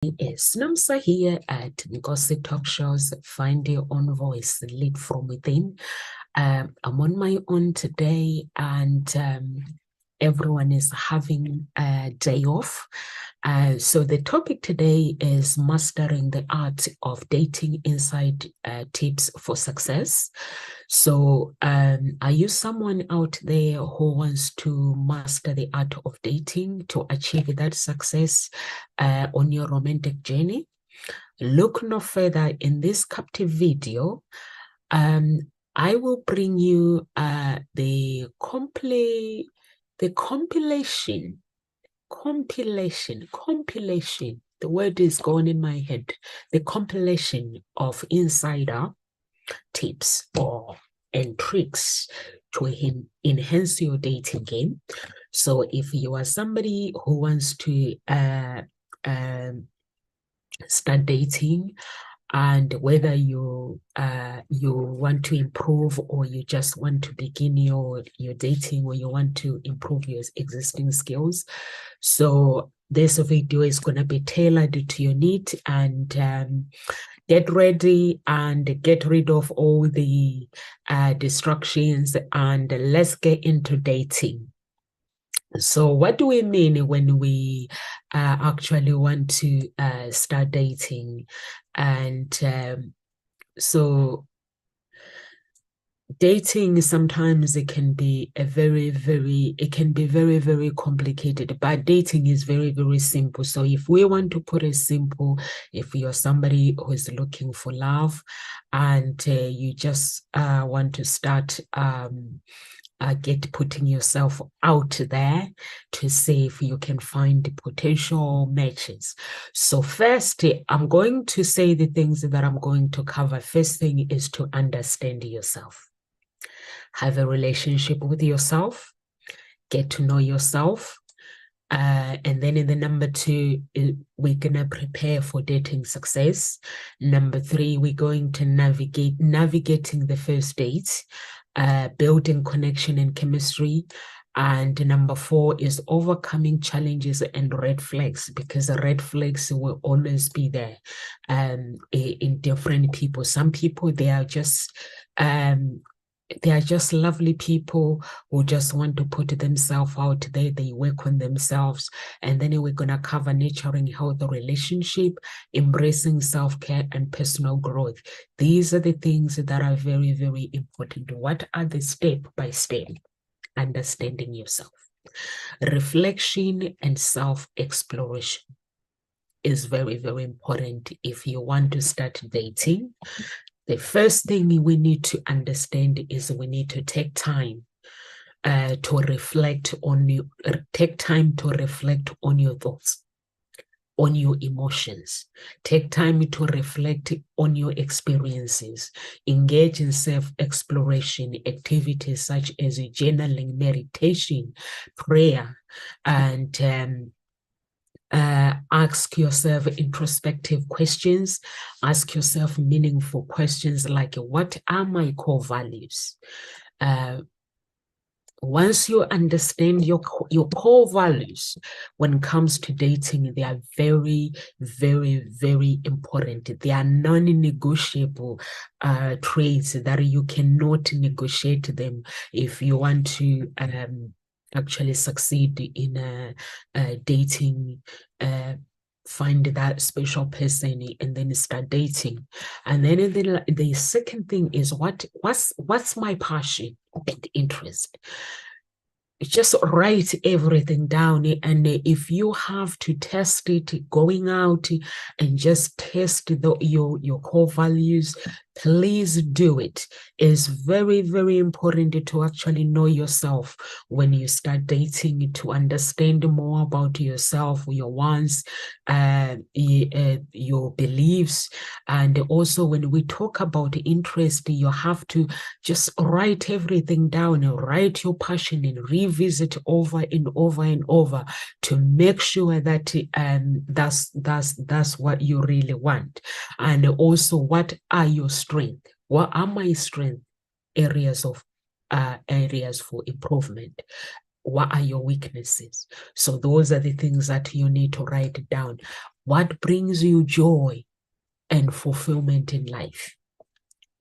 Yes, Namsa here at Gossip Talk Shows, Find Your Own Voice, Lead From Within. I'm on my own today, and everyone is having a day off. So the topic today is mastering the art of dating inside tips for success. So are you someone out there who wants to master the art of dating to achieve that success on your romantic journey? Look no further. In this captive video, I will bring you the compilation. The word is going in my head. The compilation of insider tips and tricks to enhance your dating game. So if you are somebody who wants to start dating, and whether you want to improve, or you just want to begin your dating, or you want to improve your existing skills, so this video is going to be tailored to your need. And get ready and get rid of all the distractions, and let's get into dating. So what do we mean when we actually want to start dating? And so dating, sometimes it can be very, very complicated, but dating is very, very simple. So if we want to put it simple, if you're somebody who is looking for love, and you just want to start putting yourself out there to see if you can find potential matches. So first, I'm going to say the things that I'm going to cover. First thing is to understand yourself. Have a relationship with yourself. Get to know yourself. And then in the number 2, we're going to prepare for dating success. Number 3, we're going to navigating the first date, building connection and chemistry. And number 4 is overcoming challenges and red flags, because the red flags will always be there in different people. Some people, they are just lovely people who just want to put themselves out there. They work on themselves. And then we're going to cover nurturing healthy relationship, embracing self-care, and personal growth. These are the things that are very, very important. What are the step by step? Understanding yourself. Reflection and self-exploration is very, very important if you want to start dating. The first thing we need to understand is we need to take time to reflect on your thoughts, on your emotions. Take time to reflect on your experiences. Engage in self-exploration activities such as journaling, meditation, prayer, and ask yourself introspective questions. Ask yourself meaningful questions like, what are my core values? Once you understand your core values when it comes to dating, they are very, very, very important. They are non-negotiable traits that you cannot negotiate them if you want to actually succeed in dating. Find that special person and then start dating. And then the second thing is, what's my passion and interest? Just write everything down. And if you have to test it, going out and just test your core values, please do it. It's very, very important to actually know yourself when you start dating, to understand more about yourself, your wants, your beliefs. And also, when we talk about interest, you have to just write everything down, and write your passion and revisit over and over and over to make sure that that's what you really want. And also, what are your strengths? What are my strength areas for improvement? What are your weaknesses? So those are the things that you need to write down. What brings you joy and fulfillment in life?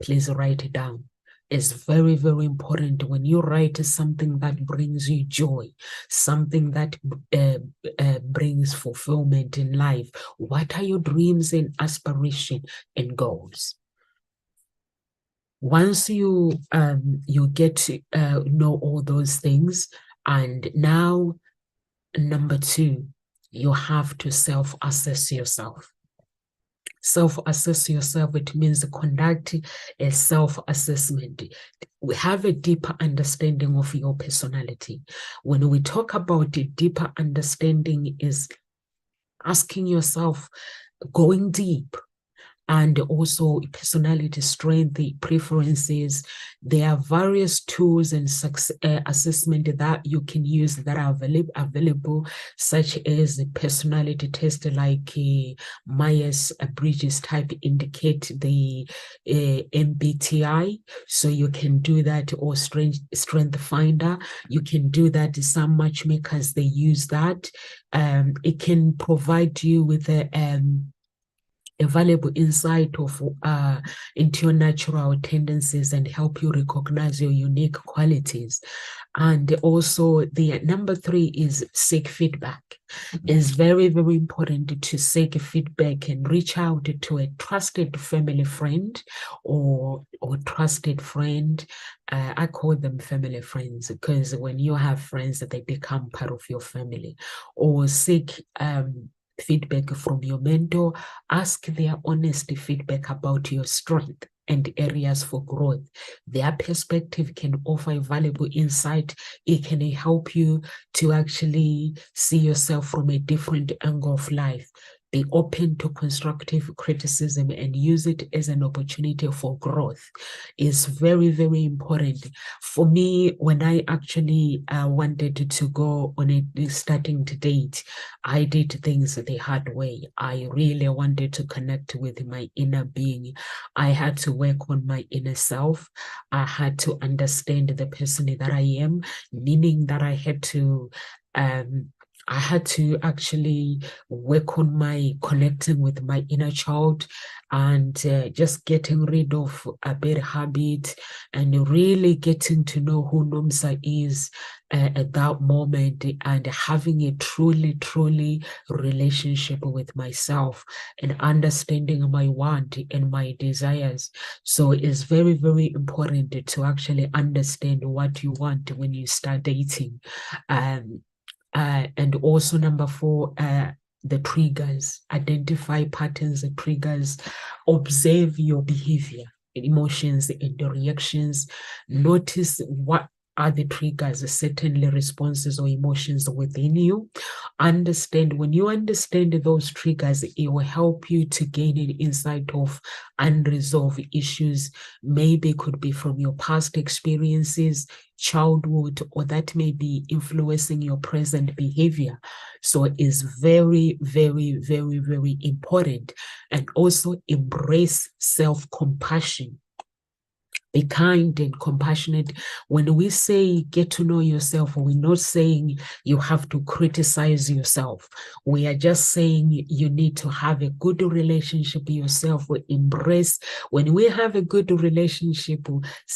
Please write it down. It's very, very important when you write something that brings you joy, something that brings fulfillment in life. What are your dreams and aspirations and goals? Once you get to know all those things, and now number 2, you have to self-assess yourself. Self-assess yourself, it means conduct a self-assessment. We have a deeper understanding of your personality. When we talk about a deeper understanding, is asking yourself, going deep, and also personality strength, preferences. There are various tools and assessment that you can use that are available, such as a personality test like Myers-Briggs type indicate the MBTI. So you can do that, or strength finder. You can do that. Some matchmakers, they use that. It can provide you with a valuable insight of into your natural tendencies and help you recognize your unique qualities. And also the number 3 is seek feedback. It's very, very important to seek feedback and reach out to a trusted family friend or trusted friend. I call them family friends because when you have friends, they become part of your family. Or seek feedback from your mentor. Ask their honest feedback about your strength and areas for growth. Their perspective can offer valuable insight. It can help you to actually see yourself from a different angle of life. Be open to constructive criticism and use it as an opportunity for growth. Is very, very important. For me, when I actually wanted to go on a starting date, I did things the hard way. I really wanted to connect with my inner being. I had to work on my inner self. I had to understand the person that I am, meaning that I had to actually work on my connecting with my inner child and just getting rid of a bad habit and really getting to know who Nomsa is at that moment, and having a truly relationship with myself and understanding my want and my desires. So it's very, very important to actually understand what you want when you start dating. And also number 4, the triggers. Identify patterns and triggers. Observe your behavior, emotions, and the reactions. Notice what are the triggers, certainly responses or emotions within you. Understand, when you understand those triggers, it will help you to gain an insight of unresolved issues. Maybe it could be from your past experiences, childhood, or that may be influencing your present behavior. So it's very, very, very, very important. And also embrace self-compassion. Be kind and compassionate. When we say get to know yourself, we're not saying you have to criticize yourself. We are just saying you need to have a good relationship with yourself. We embrace, when we have a good relationship,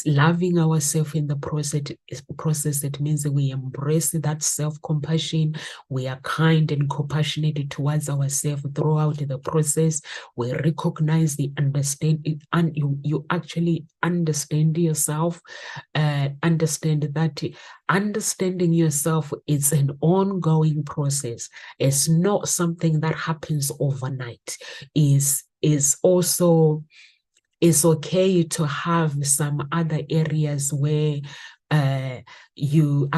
loving ourselves in the process, it means that we embrace that self-compassion. We are kind and compassionate towards ourselves throughout the process. We recognize the understanding, and you actually understand yourself. Understand that understanding yourself is an ongoing process. It's not something that happens overnight. Is also, it's okay to have some other areas where you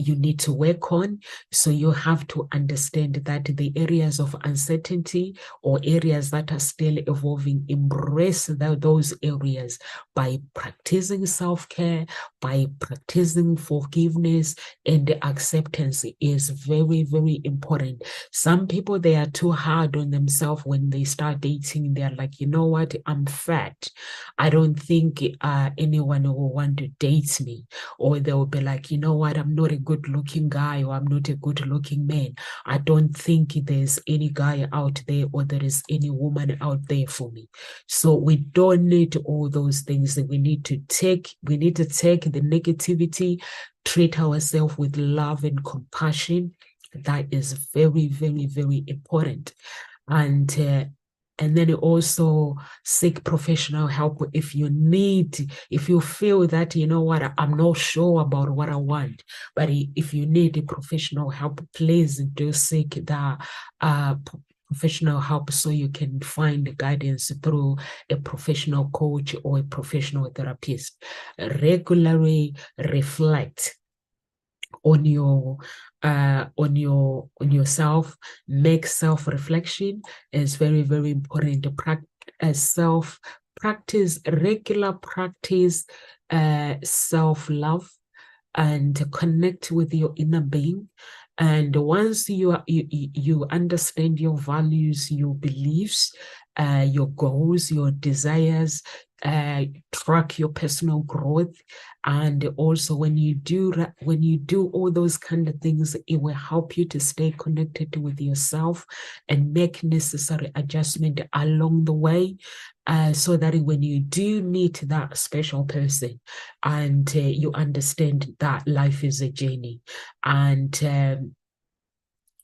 need to work on. So you have to understand that the areas of uncertainty or areas that are still evolving, embrace those areas by practicing self-care, by practicing forgiveness, and acceptance is very, very important. Some people, they are too hard on themselves when they start dating. They're like, you know what, I'm fat. I don't think anyone will want to date me. Or or they'll be like, you know what, I'm not a good looking guy, or I'm not a good looking man. I don't think there's any guy out there or there is any woman out there for me. So we don't need all those things. We need to take the negativity, treat ourselves with love and compassion. That is very, very, very important. And then also seek professional help if you feel that, you know what, I'm not sure about what I want. But if you need a professional help, please do seek that professional help, so you can find guidance through a professional coach or a professional therapist. Regularly reflect on yourself. Make self-reflection is very, very important. Regular practice self-love, and connect with your inner being. And once you understand your values, your beliefs, your goals, your desires, track your personal growth. And also when you do all those kind of things, it will help you to stay connected with yourself and make necessary adjustment along the way, so that when you do meet that special person, and you understand that life is a journey. And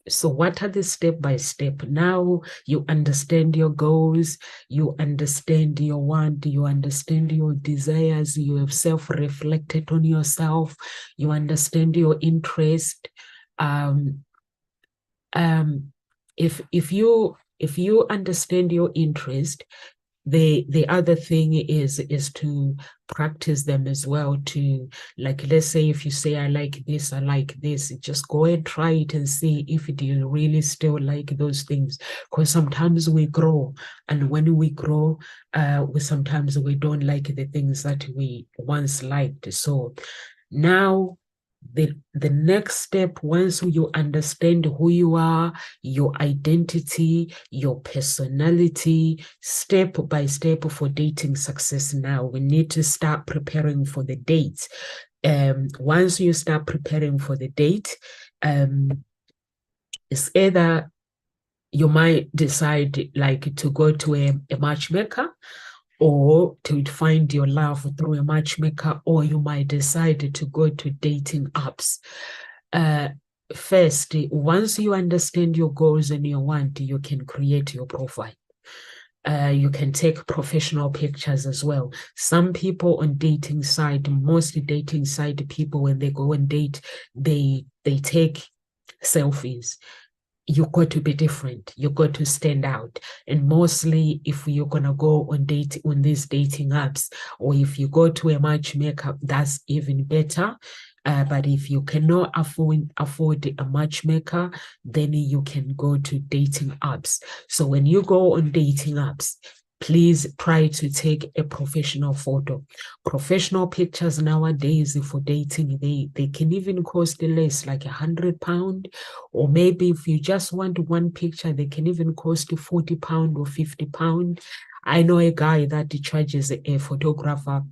so what are the step by step? Now you understand your goals, you understand your want, you understand your desires, you have self-reflected on yourself, you understand your interest. If you understand your interest, the other thing is to practice them as well. To, like, let's say if you say, I like this, just go and try it and see if you really still like those things. Because sometimes we grow, and when we grow, sometimes we don't like the things that we once liked. So now the next step, once you understand who you are, your identity, your personality, step by step for dating success, now we need to start preparing for the date. Once you start preparing for the date, it's either you might decide like to go to a matchmaker, or to find your love through a matchmaker, or you might decide to go to dating apps. First, once you understand your goals and your want, you can create your profile. You can take professional pictures as well. Some people on dating site, mostly dating site people, when they go and date, they take selfies. You got to be different. You got to stand out. And mostly, if you're gonna go on these dating apps, or if you go to a matchmaker, that's even better. But if you cannot afford a matchmaker, then you can go to dating apps. So when you go on dating apps, please try to take a professional photo. Professional pictures nowadays for dating, they can even cost less, like £100. Or maybe if you just want one picture, they can even cost you £40 or £50. I know a guy that charges a photographer.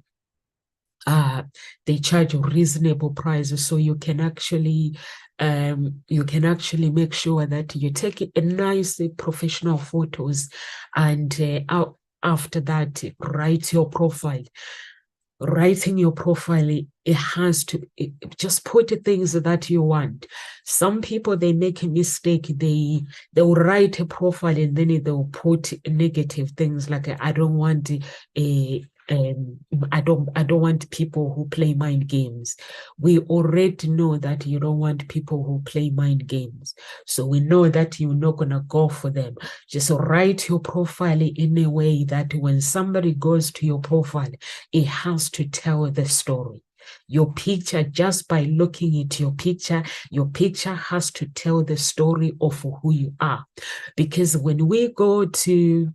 They charge a reasonable price, so you can actually make sure that you take a nice professional photos, and after that, write your profile. Writing your profile, it has to just put the things that you want. Some people, they make a mistake. They'll write a profile and then they'll put negative things like, I don't want I don't want people who play mind games. We already know that you don't want people who play mind games. So we know that you're not gonna go for them. Just write your profile in a way that when somebody goes to your profile, it has to tell the story. Your picture, just by looking at your picture has to tell the story of who you are. Because when we go to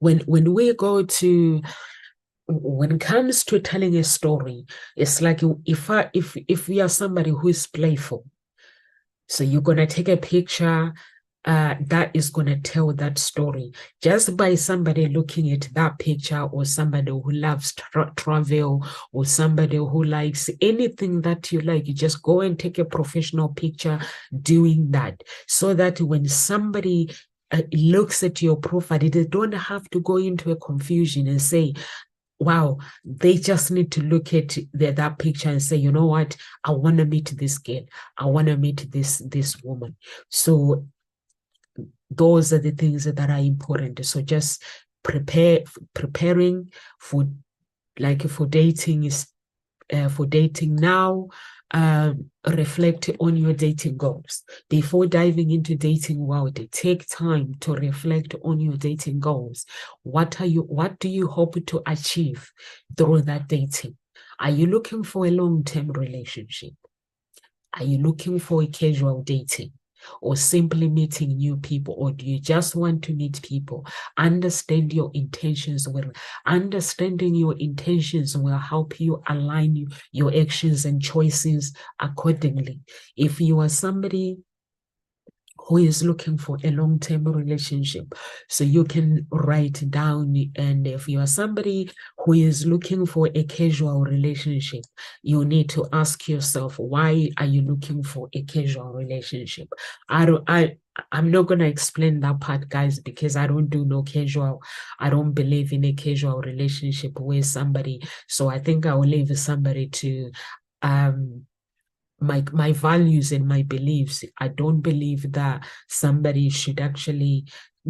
when it comes to telling a story, it's like if we are somebody who is playful, so you're gonna take a picture that is going to tell that story. Just by somebody looking at that picture, or somebody who loves travel, or somebody who likes anything that you like, you just go and take a professional picture doing that, so that when somebody looks at your profile, they don't have to go into a confusion and say, wow, they just need to look at that picture and say, you know what, I want to meet this girl, I want to meet this woman. So those are the things that are important. So just preparing for, like, for dating is for dating now. Reflect on your dating goals before diving into dating world. Take time to reflect on your dating goals. What do you hope to achieve through that dating? Are you looking for a long-term relationship? Are you looking for a casual dating, or simply meeting new people? Or do you just want to meet people? Understand your intentions well. Understanding your intentions will help you align your actions and choices accordingly. If you are somebody who is looking for a long-term relationship, so you can write down. And if you are somebody who is looking for a casual relationship, you need to ask yourself, why are you looking for a casual relationship? I'm not going to explain that part, guys, because I don't do no casual. I don't believe in a casual relationship with somebody. So I think I will leave somebody to my values and my beliefs. I don't believe that somebody should actually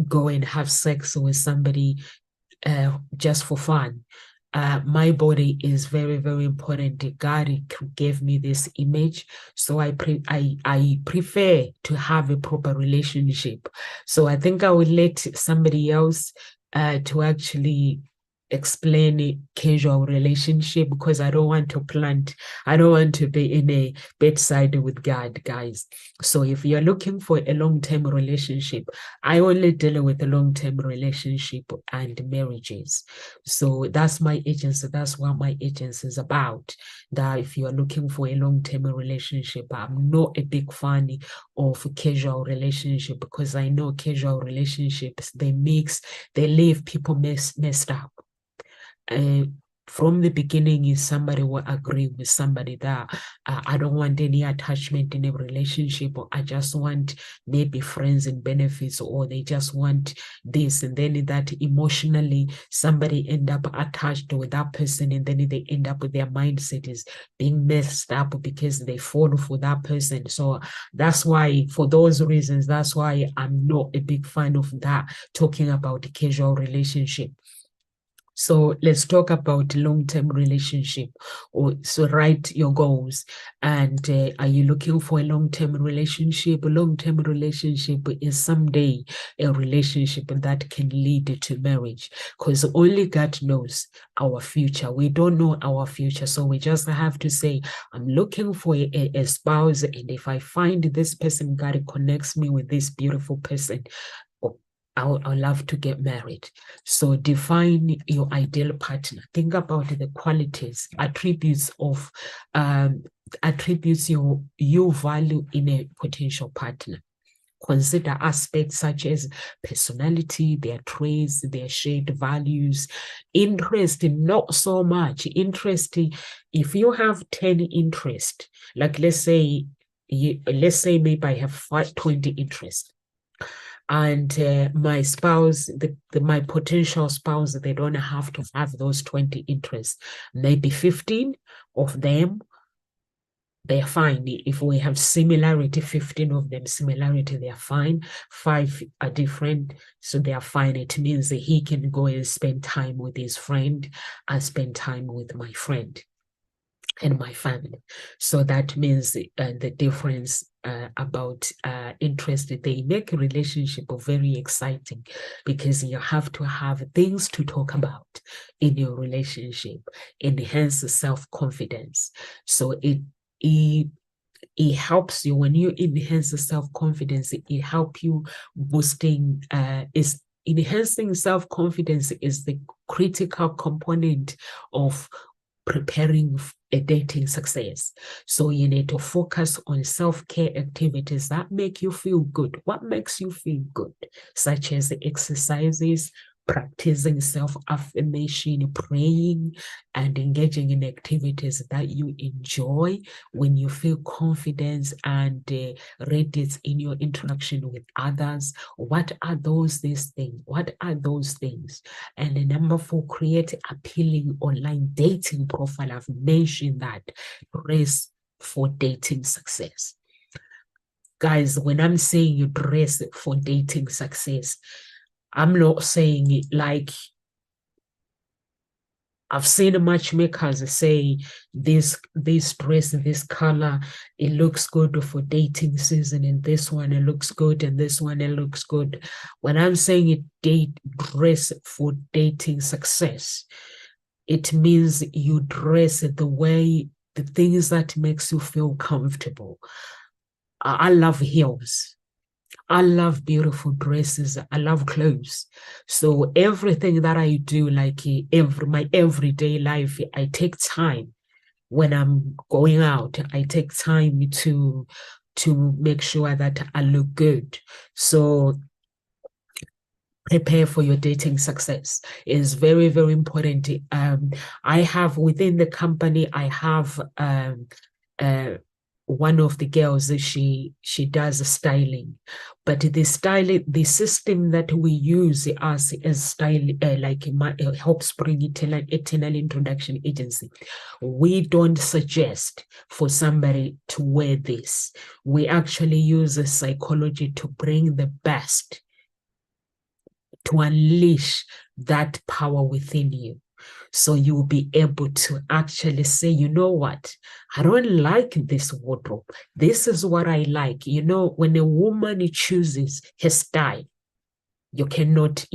go and have sex with somebody just for fun. My body is very, very important. God gave me this image, so I prefer to have a proper relationship. So I think I would let somebody else to actually explain a casual relationship, because I don't want to be in a bedside with God, guys. So if you're looking for a long-term relationship, I only deal with a long-term relationship and marriages. So that's my agency. That's what my agency is about. That if you are looking for a long-term relationship, I'm not a big fan of casual relationship, because I know casual relationships, they leave people messed up. From the beginning, if somebody will agree with somebody that I don't want any attachment in a relationship, or I just want maybe friends and benefits, or they just want this, and then that emotionally somebody end up attached with that person, and then they end up with their mindset is being messed up because they fall for that person. So that's why, for those reasons, that's why I'm not a big fan of that, talking about the casual relationship. So let's talk about long-term relationship. So write your goals. And are you looking for a long-term relationship? A long-term relationship is someday a relationship that can lead to marriage, because only God knows our future. We don't know our future. So we just have to say, I'm looking for a spouse. And if I find this person, God connects me with this beautiful person, I'll love to get married. So define your ideal partner. Think about the qualities, attributes of attributes you value in a potential partner. Consider aspects such as personality, their traits, their shared values, interest. Not so much interest. If you have 10 interests, like let's say maybe I have 20 interests, and my spouse, my potential spouse, they don't have to have those 20 interests. Maybe 15 of them, they're fine. If we have similarity, 15 of them similarity, they're fine. 5 are different, so they are fine. It means that he can go and spend time with his friend and spend time with my friend and my family. So that means the difference about interest, they make a relationship very exciting, because you have to have things to talk about in your relationship, enhance self-confidence. So it helps you when you enhance the self-confidence. It helps you boosting is enhancing self-confidence is the critical component of preparing a dating success. So you need to focus on self-care activities that make you feel good. What makes you feel good? Such as exercises, practicing self-affirmation, praying, and engaging in activities that you enjoy when you feel confidence and readiness in your interaction with others. What are these things? What are those things? And the number 4, create appealing online dating profile. I've mentioned that. Dress for dating success. Guys, when I'm saying you dress for dating success, I'm not saying it like I've seen matchmakers say this dress, this color, it looks good for dating season, and this one it looks good, and this one it looks good. When I'm saying it dress for dating success, it means you dress the way, the things that makes you feel comfortable. I love heels. I love beautiful dresses. I love clothes. So everything that I do, like my everyday life, I take time when I'm going out. I take time to make sure that I look good. So prepare for your dating success is very, very important. I have within the company, I have one of the girls, she does styling, but the system that we use as style, helps bring eternal introduction agency. We don't suggest for somebody to wear this. We actually use a psychology to bring the best, to unleash that power within you. So you will be able to actually say, you know what? I don't like this wardrobe. This is what I like. You know, when a woman chooses her style, you cannot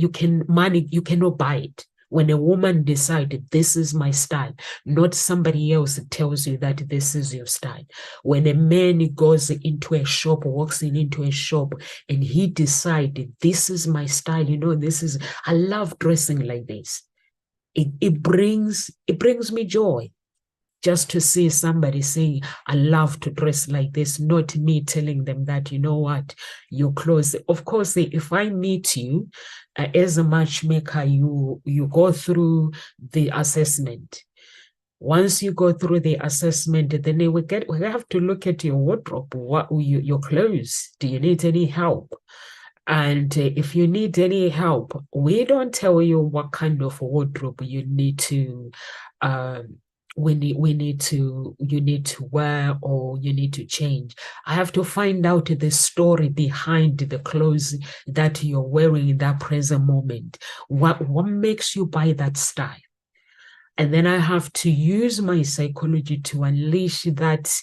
buy it. When a woman decided this is my style, not somebody else tells you that this is your style. When a man goes into a shop, walks into a shop, and he decided this is my style, you know, I love dressing like this. It brings me joy just to see somebody saying, I love to dress like this, not me telling them that, you know what, your clothes. Of course, if I meet you as a matchmaker, you go through the assessment. Once you go through the assessment, then we have to look at your wardrobe, your clothes. Do you need any help? And if you need any help, we don't tell you what kind of wardrobe you need to you need to wear or you need to change. I have to find out the story behind the clothes that you're wearing in that present moment. What makes you buy that style? And then I have to use my psychology to unleash that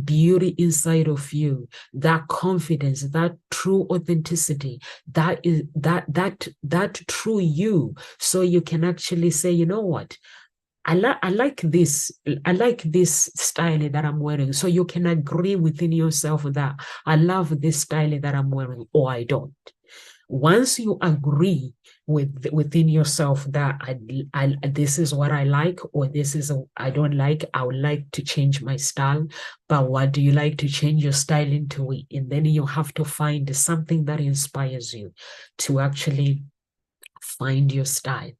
beauty inside of you, that confidence, that true authenticity, that true you, so you can actually say, you know what, I like this style that I'm wearing. So you can agree within yourself that I love this style that I'm wearing, or I don't. Once you agree within yourself that this is what I like, or this is I don't like, I would like to change my style. But what do you like to change your style into? And then you have to find something that inspires you to actually find your style.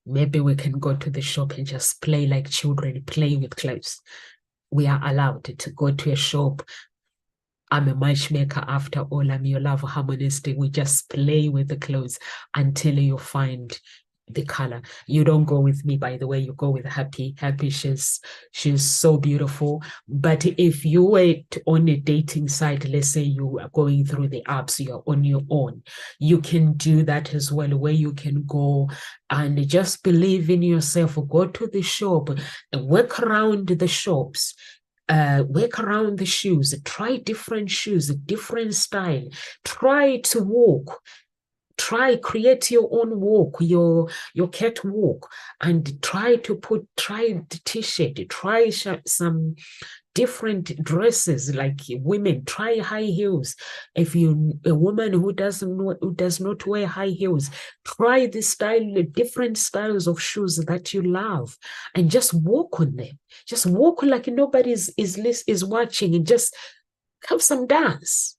Maybe we can go to the shop and just play like children, play with clothes. We are allowed to go to a shop. I'm a matchmaker after all. I'm your love harmonist. We just play with the clothes until you find the color. You don't go with me, by the way, you go with Happy. Happy, she's so beautiful. But if you were on a dating site, let's say you are going through the apps, you're on your own, you can do that as well, where you can go and just believe in yourself, go to the shop and work around the shops. Work around the shoes, try different shoes, different style, try to walk, create your own walk, your catwalk, and try the t-shirt, try some different dresses. Like women, try high heels. If you a woman who does not wear high heels, try the different styles of shoes that you love, and just walk on them. Just walk like nobody is watching, and just have some dance.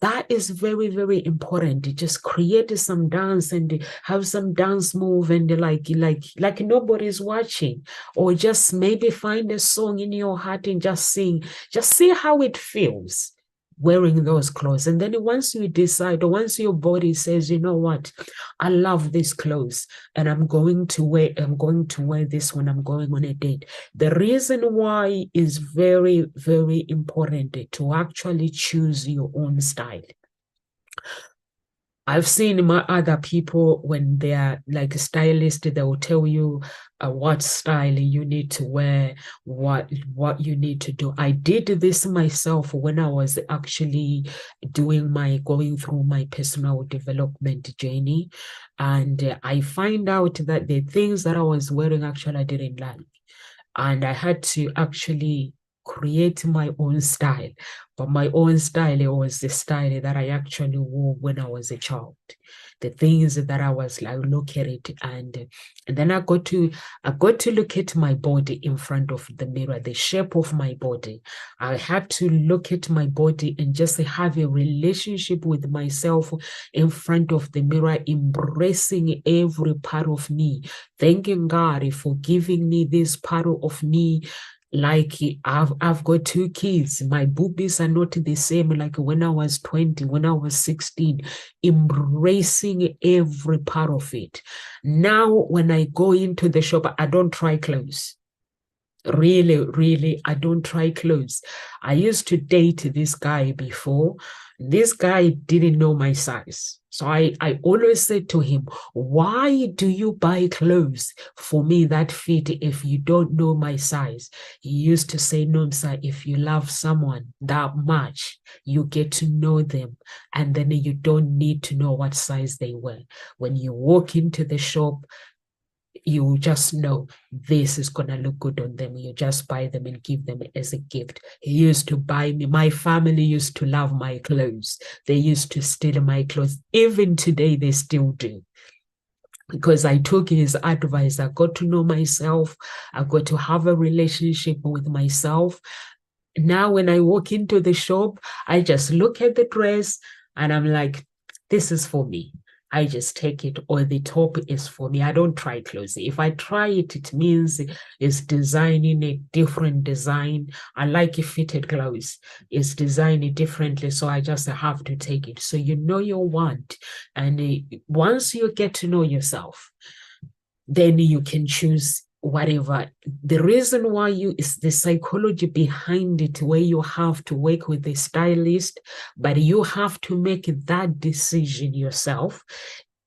That is very, very important. Just create some dance and have some dance move, and like nobody's watching. Or just maybe find a song in your heart and just sing. Just see how it feels wearing those clothes. And then once you decide, or once your body says, you know what, I love these clothes and I'm going to wear this when I'm going on a date. The reason why is very, very important to actually choose your own style. I've seen my other people, when they're like a stylist, they will tell you what style you need to wear, what you need to do. I did this myself when I was actually going through my personal development journey, and I find out that the things that I was wearing actually I didn't like, and I had to actually create my own style. But my own style, it was the style that I actually wore when I was a child. The things that I was like, look at it, and then I got to look at my body in front of the mirror, the shape of my body. I had to look at my body and just have a relationship with myself in front of the mirror, embracing every part of me, thanking God for giving me this part of me. Like I've got 2 kids. My boobies are not the same like when I was 20, when I was 16, embracing every part of it. Now, when I go into the shop, I don't try clothes. Really, really, I don't try clothes. I used to date this guy before. This guy didn't know my size. So I always said to him, why do you buy clothes for me that fit if you don't know my size? He used to say, no, sir, if you love someone that much, you get to know them, and then you don't need to know what size they wear. When you walk into the shop, you just know this is going to look good on them. You just buy them and give them as a gift. He used to buy me. My family used to love my clothes. They used to steal my clothes. Even today, they still do. Because I took his advice. I got to know myself. I got to have a relationship with myself. Now, when I walk into the shop, I just look at the dress and I'm like, this is for me. I just take it, or the top is for me. I don't try clothes. If I try it, it means it's designing a different design. I like fitted clothes. It's designed differently, so I just have to take it. So you know your want. And once you get to know yourself, then you can choose whatever. The reason why is the psychology behind it, where you have to work with a stylist, but you have to make that decision yourself,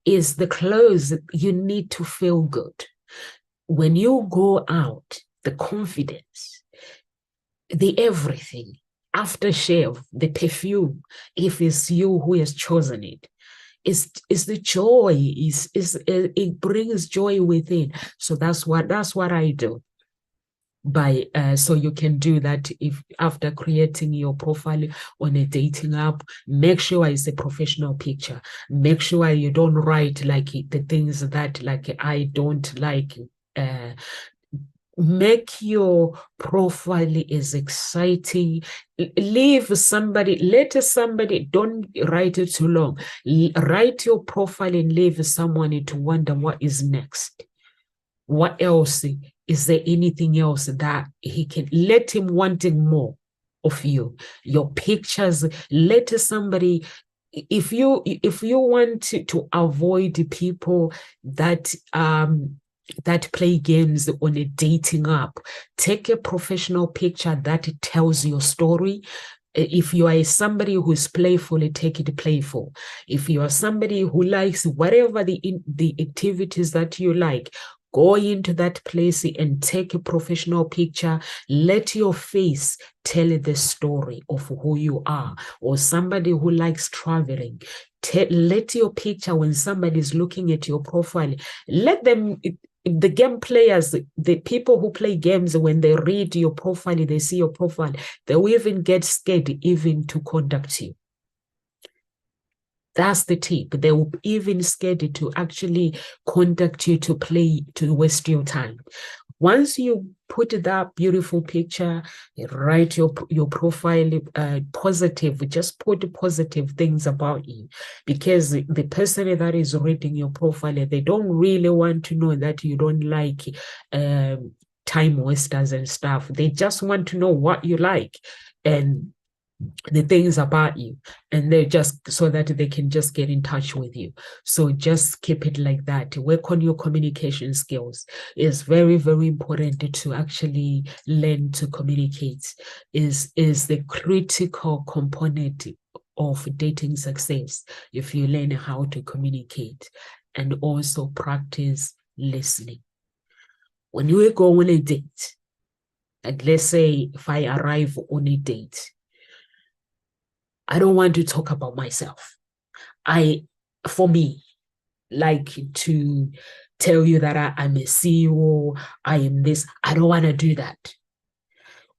is the clothes. You need to feel good. When you go out, the confidence, the everything, aftershave, the perfume, if it's you who has chosen it, is the joy, it brings joy within. So that's what I do. So you can do that if after creating your profile on a dating app, make sure it's a professional picture. Make sure you don't write like the things that like I don't like. Make your profile as exciting. Leave somebody, let somebody, don't write it too long. Write your profile and leave someone to wonder what is next. What else? Is there anything else that he can let him wanting more of you? Your pictures, let somebody, if you want to avoid people that play games on a dating app, take a professional picture that tells your story. If you are somebody who's playful, take it playful. If you are somebody who likes whatever the activities that you like, go into that place and take a professional picture. Let your face tell the story of who you are. Or somebody who likes traveling, let your picture, when somebody is looking at your profile, let them the game players, the people who play games, when they read your profile, they see your profile, they will even get scared even to contact you. That's the tip. They will even scared to actually contact you to play, to waste your time. Once you put that beautiful picture, write your profile positive, just put positive things about you, because the person that is reading your profile, they don't really want to know that you don't like time wasters and stuff. They just want to know what you like and the things about you, and they just so that they can just get in touch with you. So just keep it like that. Work on your communication skills. It's very, very important to actually learn to communicate. Is the critical component of dating success if you learn how to communicate and also practice listening. When you go on a date, and let's say if I arrive on a date, I don't want to talk about myself. For me, like to tell you that I'm a CEO, I am this. I don't want to do that.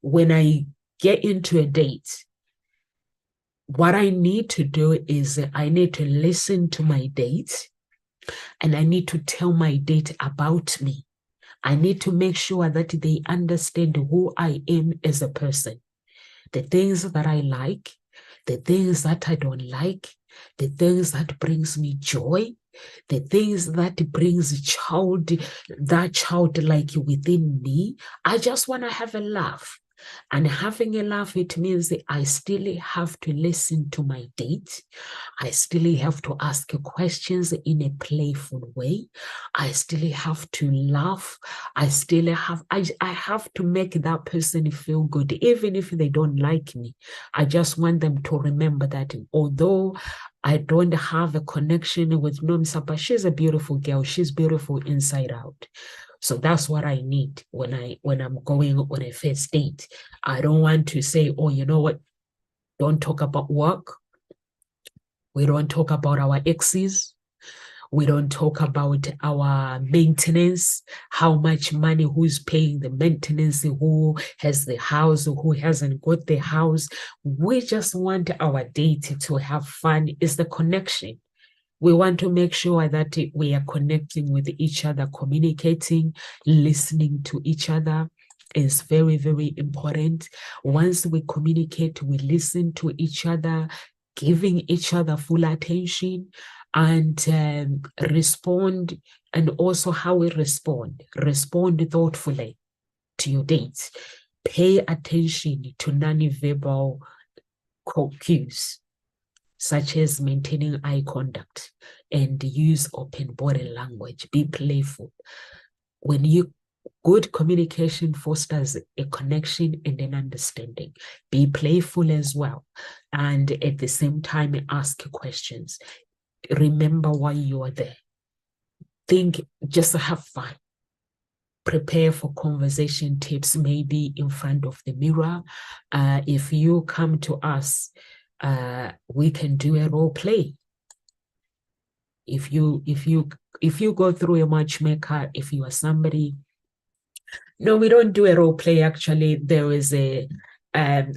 When I get into a date, what I need to do is I need to listen to my date and I need to tell my date about me. I need to make sure that they understand who I am as a person, the things that I like, the things that I don't like, the things that brings me joy, the things that brings that childlike within me. I just want to have a laugh. And having a laugh, it means that I still have to listen to my date. I still have to ask questions in a playful way. I still have to laugh. I have to make that person feel good, even if they don't like me. I just want them to remember that although I don't have a connection with Nomsa, but she's a beautiful girl. She's beautiful inside out. So that's what I need when I'm going on a first date. I don't want to say, oh, you know what? Don't talk about work. We don't talk about our exes. We don't talk about our maintenance, how much money, who's paying the maintenance, who has the house, who hasn't got the house. We just want our date to have fun. It's the connection. We want to make sure that we are connecting with each other, communicating, listening to each other is very, very important. Once we communicate, we listen to each other, giving each other full attention and respond. And also how we respond thoughtfully to your dates. Pay attention to non-verbal cues, such as maintaining eye contact and use open body language. Be playful. Good communication fosters a connection and an understanding. Be playful as well. And at the same time, ask questions. Remember why you are there. Think, just have fun. Prepare for conversation tips, maybe in front of the mirror. If you come to us, we can do a role play. If you go through a matchmaker, if you are somebody, no, we don't do a role play. Actually, there is a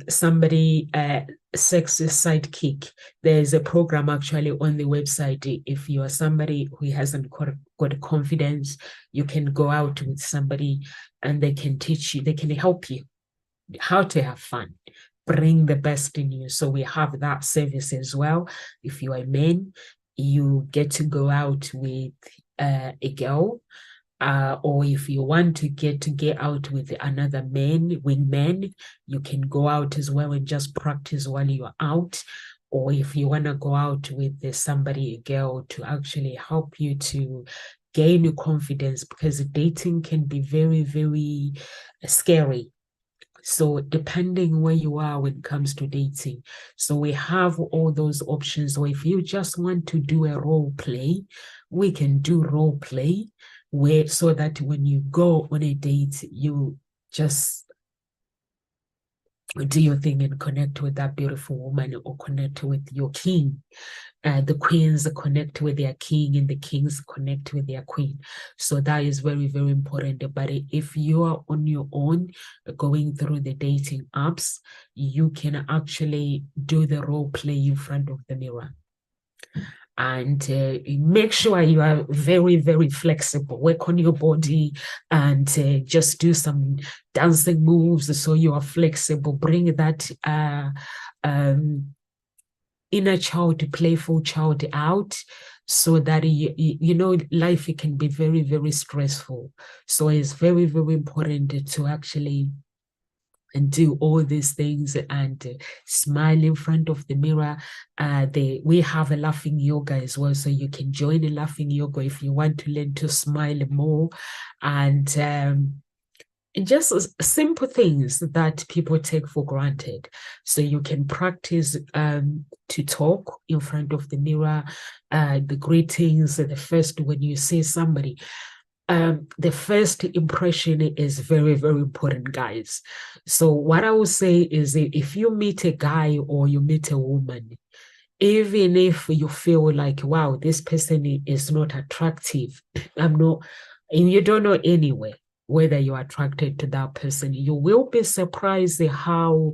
somebody sexist sidekick. There's a program actually on the website. If you are somebody who hasn't got confidence, you can go out with somebody and they can teach you, they can help you how to have fun, bring the best in you. So we have that service as well. If you are a man, you get to go out with a girl, or if you want to get out with another wingman, you can go out as well and just practice while you're out. Or if you want to go out with a girl to actually help you to gain your confidence, because dating can be very, very scary. So depending where you are when it comes to dating. So we have all those options. So if you just want to do a role play, we can do role play so that when you go on a date, you just do your thing and connect with that beautiful woman, or connect with your king. The queens connect with their king, and the kings connect with their queen. So that is very, very important. But if you are on your own going through the dating apps, you can actually do the role play in front of the mirror. And make sure you are very, very flexible. Work on your body, and just do some dancing moves so you are flexible. Bring that inner child, playful child out, so that you know, life, it can be very, very stressful. So it's very, very important to actually and do all these things, and smile in front of the mirror. We have a laughing yoga as well, so you can join a laughing yoga if you want to learn to smile more. And just simple things that people take for granted. So you can practice to talk in front of the mirror, the greetings, the first, when you see somebody, the first impression is very, very important, guys. So what I would say is, if you meet a guy or you meet a woman, even if you feel like, wow, this person is not attractive, I'm not, and you don't know anyway whether you're attracted to that person, you will be surprised how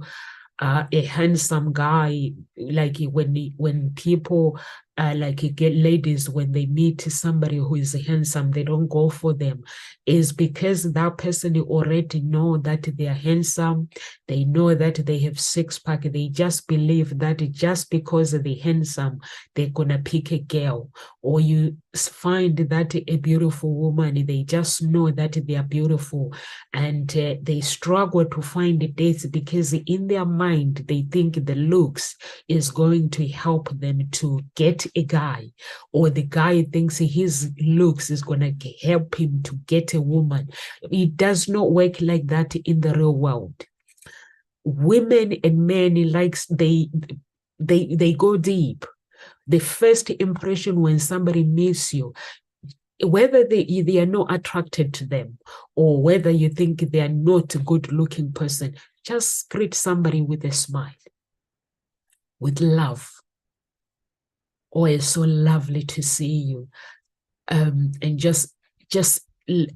a handsome guy, like when people like get ladies, when they meet somebody who is handsome, they don't go for them, is because that person already know that they are handsome. They know that they have six-pack. They just believe that just because they're handsome, they're gonna pick a girl. Or you find that a beautiful woman, they just know that they are beautiful, and they struggle to find dates because in their mind they think the looks is going to help them to get a guy, or the guy thinks his looks is going to help him to get a woman. It does not work like that in the real world. Women and men, likes they go deep. The first impression when somebody meets you, whether they are not attracted to them, or whether you think they are not a good looking person, just greet somebody with a smile, with love. Oh, it's so lovely to see you. And just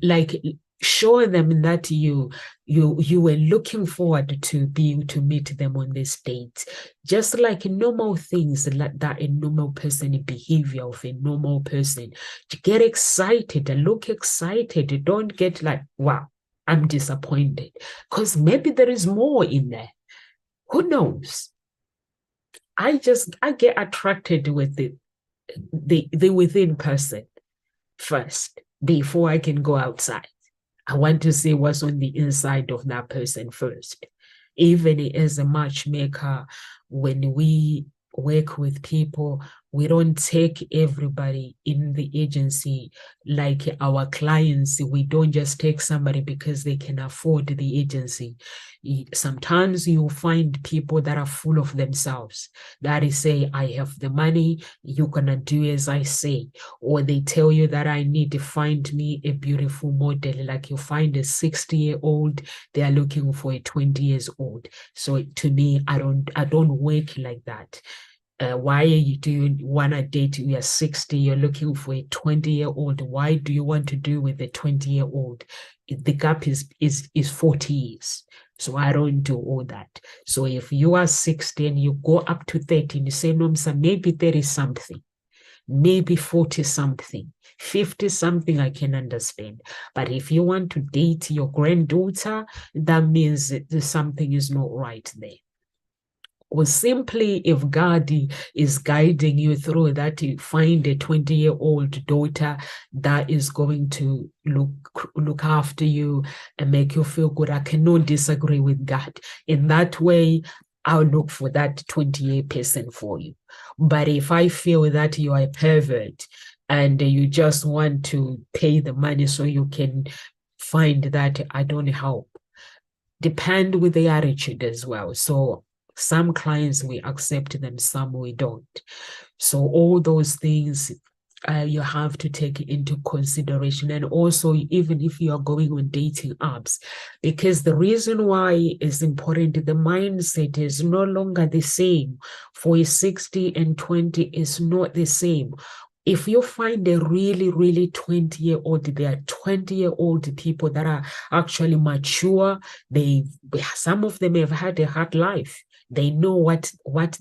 like show them that you were looking forward to meet them on this date. Just like normal things, like that, a normal person, a behavior of a normal person. To get excited and look excited. Don't get like, wow, I'm disappointed, because maybe there is more in there. Who knows? I get attracted with the within person first before I can go outside. I want to see what's on the inside of that person first. Even as a matchmaker, when we work with people, we don't take everybody in the agency like our clients. We don't just take somebody because they can afford the agency. Sometimes you find people that are full of themselves, that is say, I have the money, you're gonna do as I say. Or they tell you that I need to find me a beautiful model. Like you find a 60-year-old, they are looking for a 20 years old. So to me, I don't work like that. Why do you want to date? You're 60, you're looking for a 20-year-old. Why do you want to do with a 20-year-old? The gap is 40 years. So I don't do all that. So if you are 60 and you go up to 30 and you say, no, maybe 30 something, maybe 40 something, 50 something, I can understand. But if you want to date your granddaughter, that means that something is not right there. Or simply, if God is guiding you through that, you find a 20-year-old daughter that is going to look after you and make you feel good. I cannot disagree with God. In that way, I'll look for that 20-year person for you. But if I feel that you are a pervert and you just want to pay the money so you can find that, I don't help. Depend with the attitude as well. So some clients, we accept them, some we don't. So all those things, you have to take into consideration. And also, even if you are going on dating apps, because the reason why it's important, the mindset is no longer the same. For a 60 and 20 is not the same. If you find a really, really 20-year-old, there are 20-year-old people that are actually mature. Some of them have had a hard life. They know what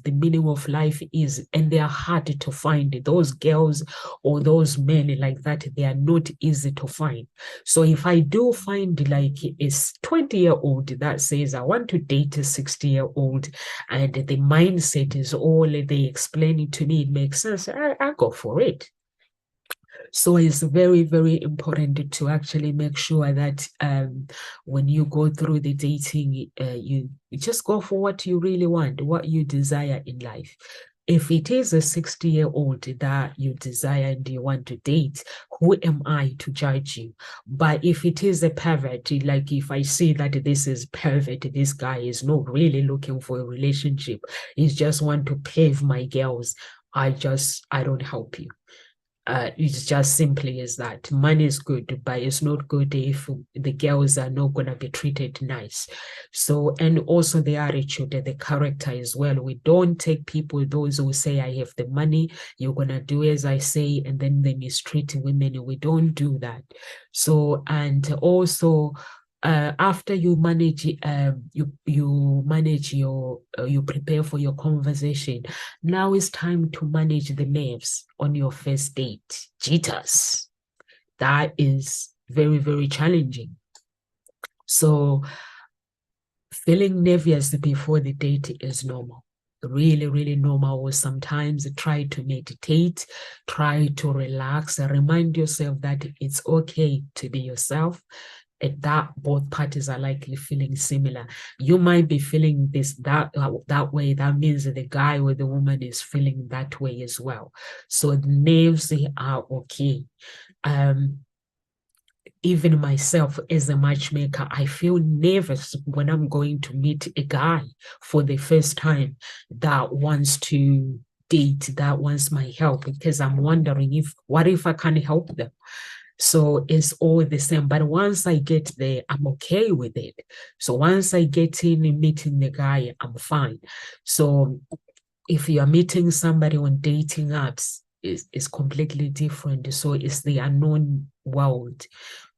the meaning of life is, and they are hard to find. Those girls or those men like that, they are not easy to find. So if I do find like a 20-year-old that says, I want to date a 60-year-old, and the mindset is all they explain it to me, it makes sense, I go for it. So it's very, very important to actually make sure that when you go through the dating, you just go for what you really want, what you desire in life. If it is a 60-year-old that you desire and you want to date, who am I to judge you? But if it is a pervert, like if I see that this is pervert, this guy is not really looking for a relationship, he's just want to pave my girls, I don't help you. It's just simply is that money is good, but it's not good if the girls are not going to be treated nice. So, and also the attitude and the character as well. We don't take people, those who say, I have the money, you're going to do as I say, and then they mistreat women. We don't do that. So, and also, after you manage, you manage your, you prepare for your conversation. Now it's time to manage the nerves on your first date. Jitters. That is very, very challenging. So feeling nervous before the date is normal. Really, really normal. Or sometimes try to meditate, try to relax, and remind yourself that it's okay to be yourself. And that both parties are likely feeling similar. You might be feeling that way. That means that the guy or the woman is feeling that way as well. So the nerves are okay. Even myself as a matchmaker, I feel nervous when I'm going to meet a guy for the first time that wants to date, that wants my help, because I'm wondering what if I can't help them? So it's all the same. But once I get there, I'm okay with it. So once I get in and meeting the guy, I'm fine. So if you are meeting somebody on dating apps, it's completely different. So it's the unknown world.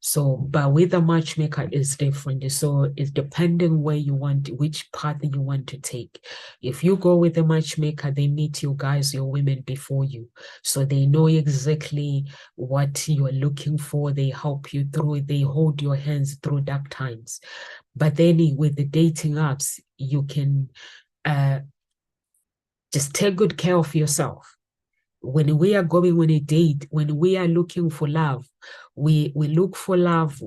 So, but with a matchmaker, it's different. So it's depending where you want, which path you want to take. If you go with a matchmaker, they meet you guys, your women before you. So they know exactly what you're looking for. They help you through it. They hold your hands through dark times. But then with the dating apps, you can just take good care of yourself. When we are going on a date, when we are looking for love, we look for love,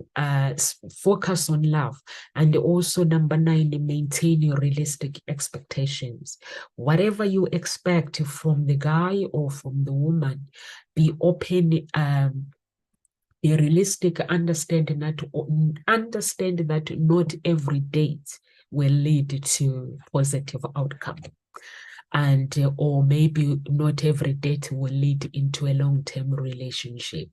focus on love. And also number 9, maintain your realistic expectations. Whatever you expect from the guy or from the woman, be open, be realistic, understand that not every date will lead to positive outcome. And or maybe not every date will lead into a long-term relationship.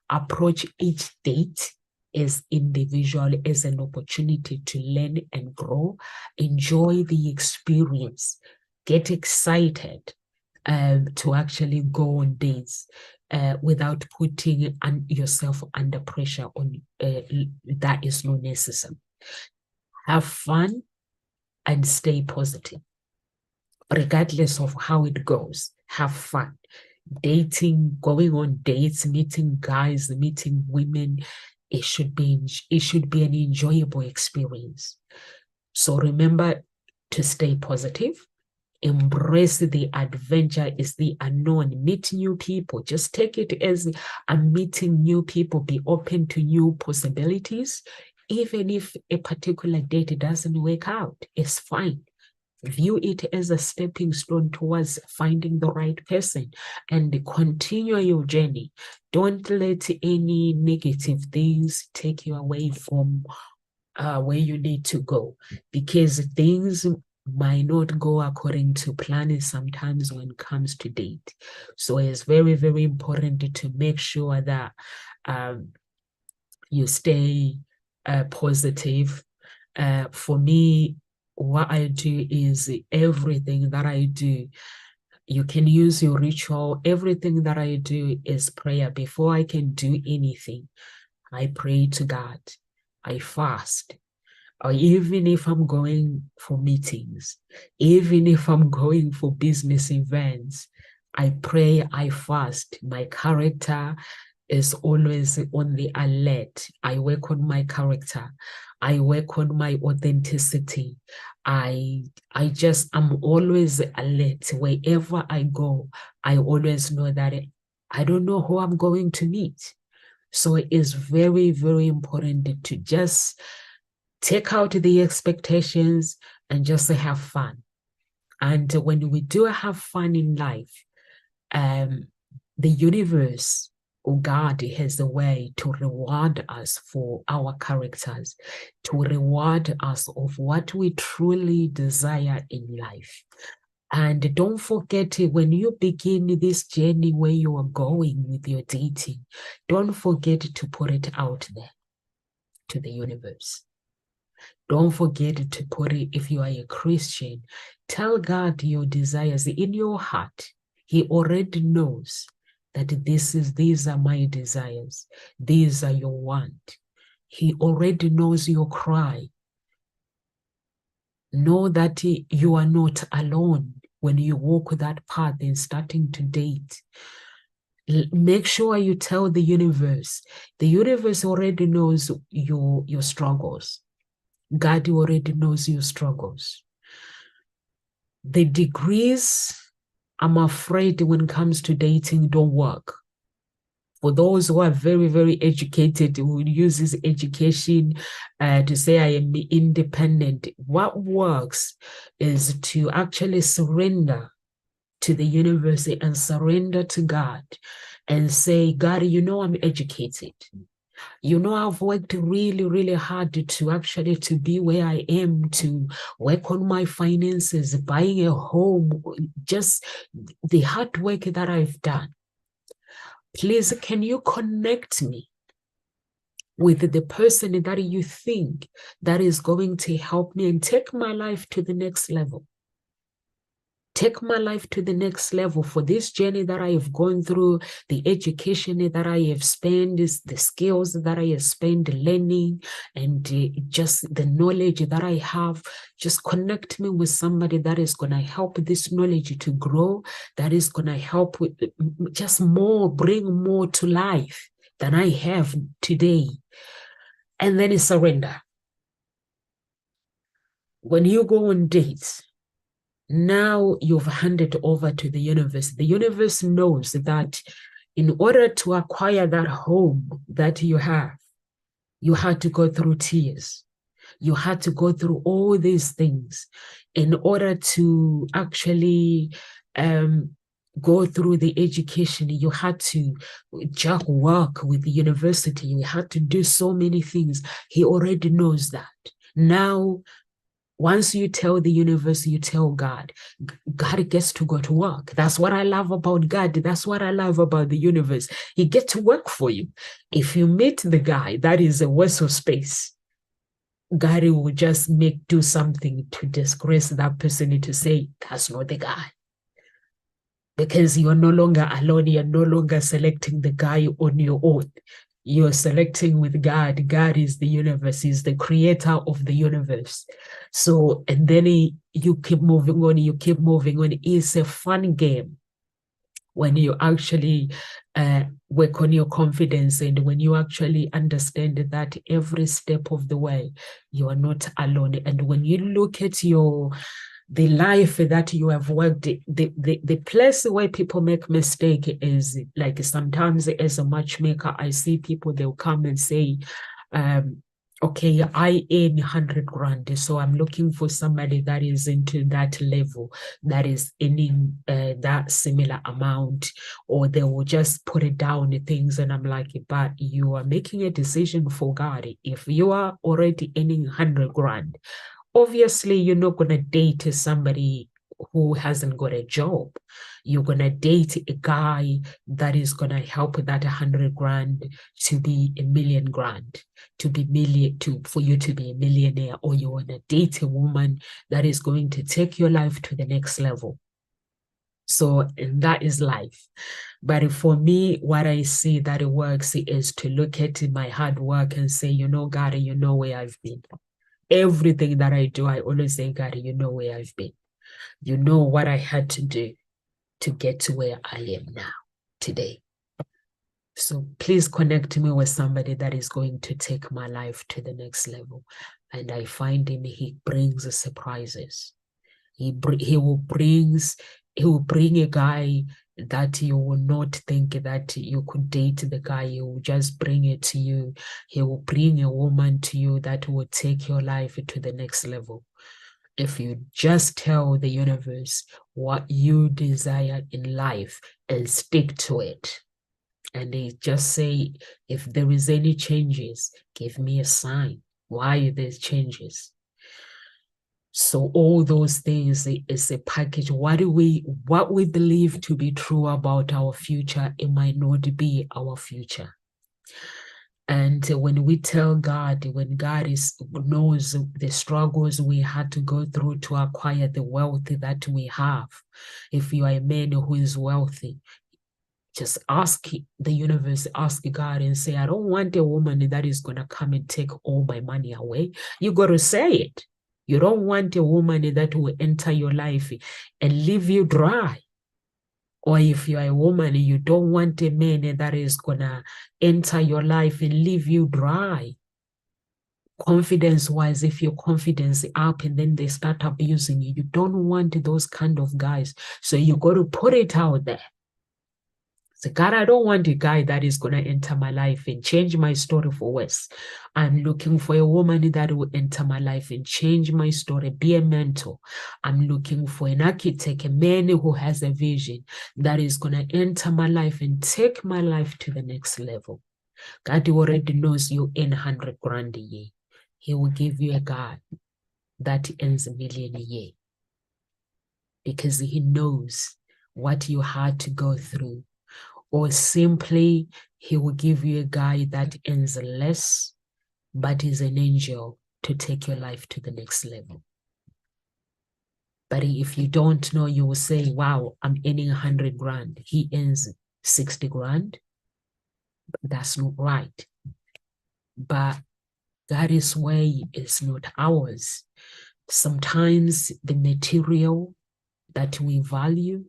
Approach each date as individual, as an opportunity to learn and grow. Enjoy the experience. Get excited to actually go on dates without putting yourself under pressure on that is not necessary. Have fun and stay positive. Regardless of how it goes, have fun. Dating, going on dates, meeting guys, meeting women, it should be an enjoyable experience. So remember to stay positive. Embrace the adventure, is the unknown. Meet new people. Just take it as I'm meeting new people. Be open to new possibilities. Even if a particular date doesn't work out, it's fine. View it as a stepping stone towards finding the right person and continue your journey. Don't let any negative things take you away from where you need to go, because things might not go according to plan sometimes when it comes to date. So it's very, very important to make sure that you stay positive. For me, what I do is everything that I do, you can use your ritual. Everything that I do is prayer. Before I can do anything, I pray to God. I fast. Or even if I'm going for meetings, even if I'm going for business events, I pray, I fast. My character is always on the alert. I work on my character. I work on my authenticity. I'm always alert. Wherever I go, I always know that I don't know who I'm going to meet. So it is very, very important to just take out the expectations and just have fun. And when we do have fun in life, the universe or God has a way to reward us for our characters, to reward us of what we truly desire in life. And don't forget, when you begin this journey where you are going with your dating, don't forget to put it out there to the universe. Don't forget to put it, if you are a Christian, tell God your desires in your heart. He already knows that these are my desires. These are your want. He already knows your cry. Know that you are not alone when you walk that path and starting to date. Make sure you tell the universe. The universe already knows your struggles. God already knows your struggles. The degrees, I'm afraid, when it comes to dating, don't work. For those who are very, very educated, who uses education to say I am independent, what works is to actually surrender to the universe and surrender to God and say, God, you know I'm educated. You know, I've worked really, really hard to be where I am, to work on my finances, buying a home, just the hard work that I've done. Please, can you connect me with the person that you think that is going to help me and take my life to the next level? Take my life to the next level. For this journey that I have gone through, the education that I have spent, the skills that I have spent learning, and just the knowledge that I have. Just connect me with somebody that is going to help this knowledge to grow, that is going to help with just more, bring more to life than I have today. And then surrender. When you go on dates, now you've handed over to the universe. The universe knows that in order to acquire that home that you have, you had to go through tears. You had to go through all these things in order to actually go through the education. You had to just work with the university. You had to do so many things. He already knows that. Now, once you tell the universe, you tell God, God gets to go to work. That's what I love about God. That's what I love about the universe. He gets to work for you. If you meet the guy that is a waste of space, God will just do something to disgrace that person, to say, that's not the guy. Because you're no longer alone. You're no longer selecting the guy on your own. You're selecting with God. God is the universe. He's the creator of the universe. So, and then you keep moving on. You keep moving on. It's a fun game when you actually work on your confidence, and when you actually understand that every step of the way, you are not alone. And when you look at the life that you have worked, the place where people make mistake is, like, sometimes as a matchmaker, I see people, they'll come and say, okay, I earn 100 grand, so I'm looking for somebody that is into that level, that is earning that similar amount, or they will just put it down the things. And I'm like, but you are making a decision for God. If you are already earning 100 grand, Obviously, you're not going to date somebody who hasn't got a job. You're going to date a guy that is going to help that 100 grand to be a million grand, to be for you to be a millionaire, or you want to date a woman that is going to take your life to the next level. So, and that is life. But for me, what I see that it works is to look at my hard work and say, you know, God, you know where I've been. Everything that I do, I always say, God, you know where I've been. You know what I had to do to get to where I am now, today. So please connect me with somebody that is going to take my life to the next level. And I find him, he brings surprises. He will bring a guy that you will not think that you could date the guy. He will just bring it to you. He will bring a woman to you that will take your life to the next level. If you just tell the universe what you desire in life and stick to it, and they just say, if there is any changes, give me a sign why there's changes. So all those things is a package. What we believe to be true about our future, it might not be our future. And when we tell God, when God knows the struggles we had to go through to acquire the wealth that we have, if you are a man who is wealthy, just ask the universe, ask God and say, I don't want a woman that is going to come and take all my money away. You got to say it. You don't want a woman that will enter your life and leave you dry. Or if you are a woman, you don't want a man that is going to enter your life and leave you dry. Confidence-wise, if your confidence is up and then they start abusing you, you don't want those kind of guys. So you got to put it out there. So God, I don't want a guy that is going to enter my life and change my story for worse. I'm looking for a woman that will enter my life and change my story, be a mentor. I'm looking for an architect, a man who has a vision that is going to enter my life and take my life to the next level. God already knows you earn 100 grand a year. He will give you a guy that earns a million a year because he knows what you had to go through. Or simply, he will give you a guy that earns less, but is an angel to take your life to the next level. But if you don't know, you will say, wow, I'm earning 100 grand. He earns 60 grand. That's not right. But God's way is not ours. Sometimes the material that we value,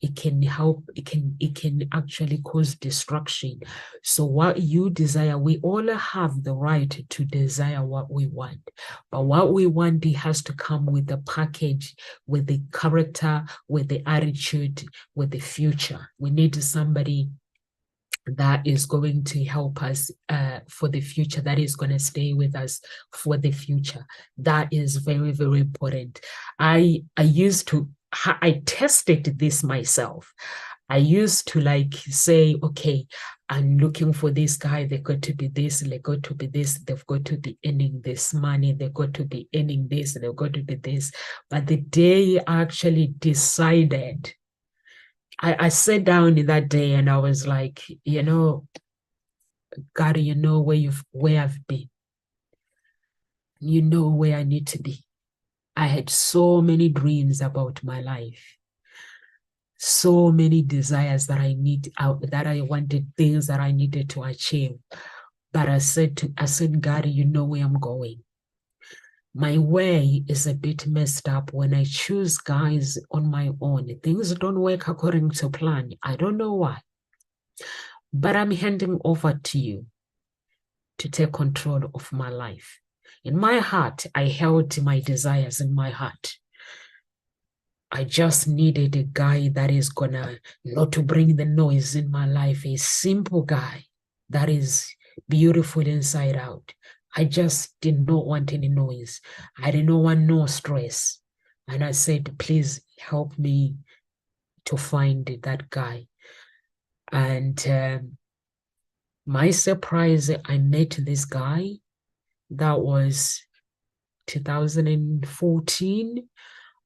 it can actually cause destruction. So what you desire, we all have the right to desire what we want, but what we want, it has to come with the package, with the character, with the attitude, with the future. We need somebody that is going to help us for the future, that is going to stay with us for the future. That is very, very important. I tested this myself. I used to like say, okay, I'm looking for this guy. They got to be this, they got to be this, they've got to be earning this money, they got to be earning this, they've got to be this. But the day I actually decided, I sat down in that day and I was like, you know, God, you know where I've been. You know where I need to be. I had so many dreams about my life, so many desires that that I wanted, things that I needed to achieve. But I said, God, you know where I'm going. My way is a bit messed up. When I choose guys on my own, things don't work according to plan. I don't know why. But I'm handing over to you to take control of my life. In my heart, I held my desires in my heart. I just needed a guy that is gonna not to bring the noise in my life, a simple guy that is beautiful inside out. I just did not want any noise. I did not want no stress. And I said, please help me to find that guy. And my surprise, I met this guy that was 2014,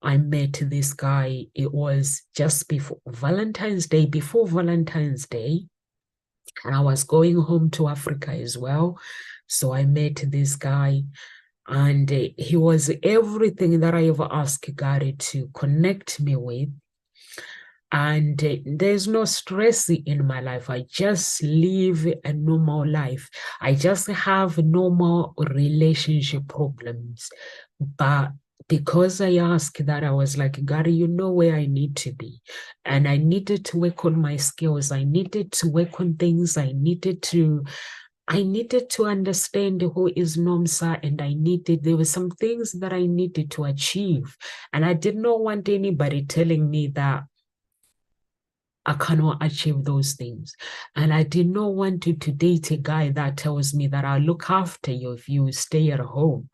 I met this guy. It was just before Valentine's Day, and I was going home to Africa as well. So I met this guy, and he was everything that I ever asked God to connect me with. And there's no stress in my life. I just live a normal life. I just have normal relationship problems. But because I asked that, I was like, God, you know where I need to be. And I needed to work on my skills. I needed to work on things. I needed to understand who is Nomsa, and there were some things that I needed to achieve. And I did not want anybody telling me that I cannot achieve those things. And I did not want to date a guy that tells me that I'll look after you if you stay at home,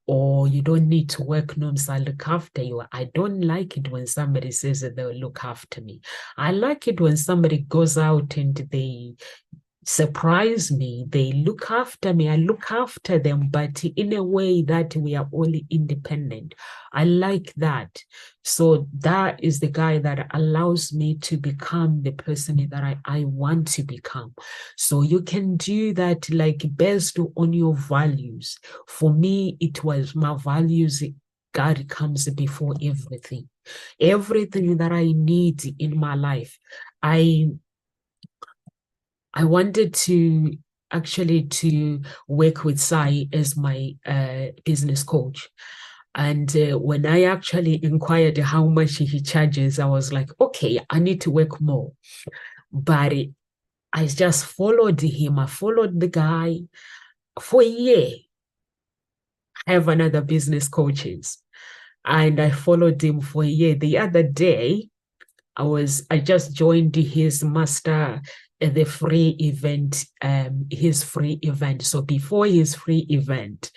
or you don't need to work, Noms, I'll look after you. I don't like it when somebody says that they'll look after me. I like it when somebody goes out and they surprise me. They look after me. I look after them, but in a way that we are only independent. I like that. So that is the guy that allows me to become the person that I want to become. So you can do that like based on your values. For me, it was my values. God comes before everything. Everything that I need in my life. I wanted to actually to work with Sai as my business coach. And when I actually inquired how much he charges, I was like, okay, I need to work more. But I just followed him. I followed the guy for a year. I have another business coaches, and I followed him for a year. The other day, I just joined his master the free event, his free event. So before his free event,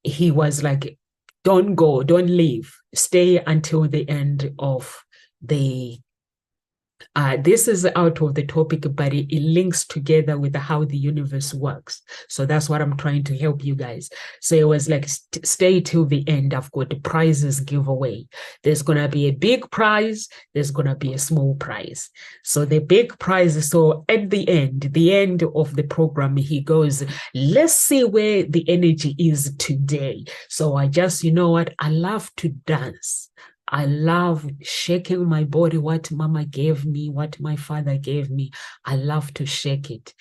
he was like, don't go, don't leave, stay until the end of the this is out of the topic, but it links together with how the universe works. So that's what I'm trying to help you guys. So it was like, stay till the end. I've got the prizes giveaway. There's going to be a big prize. There's going to be a small prize. So the big prize, so at the end of the program, he goes, let's see where the energy is today. So I just, you know what? I love to dance. I love shaking my body, what mama gave me, what my father gave me. I love to shake it.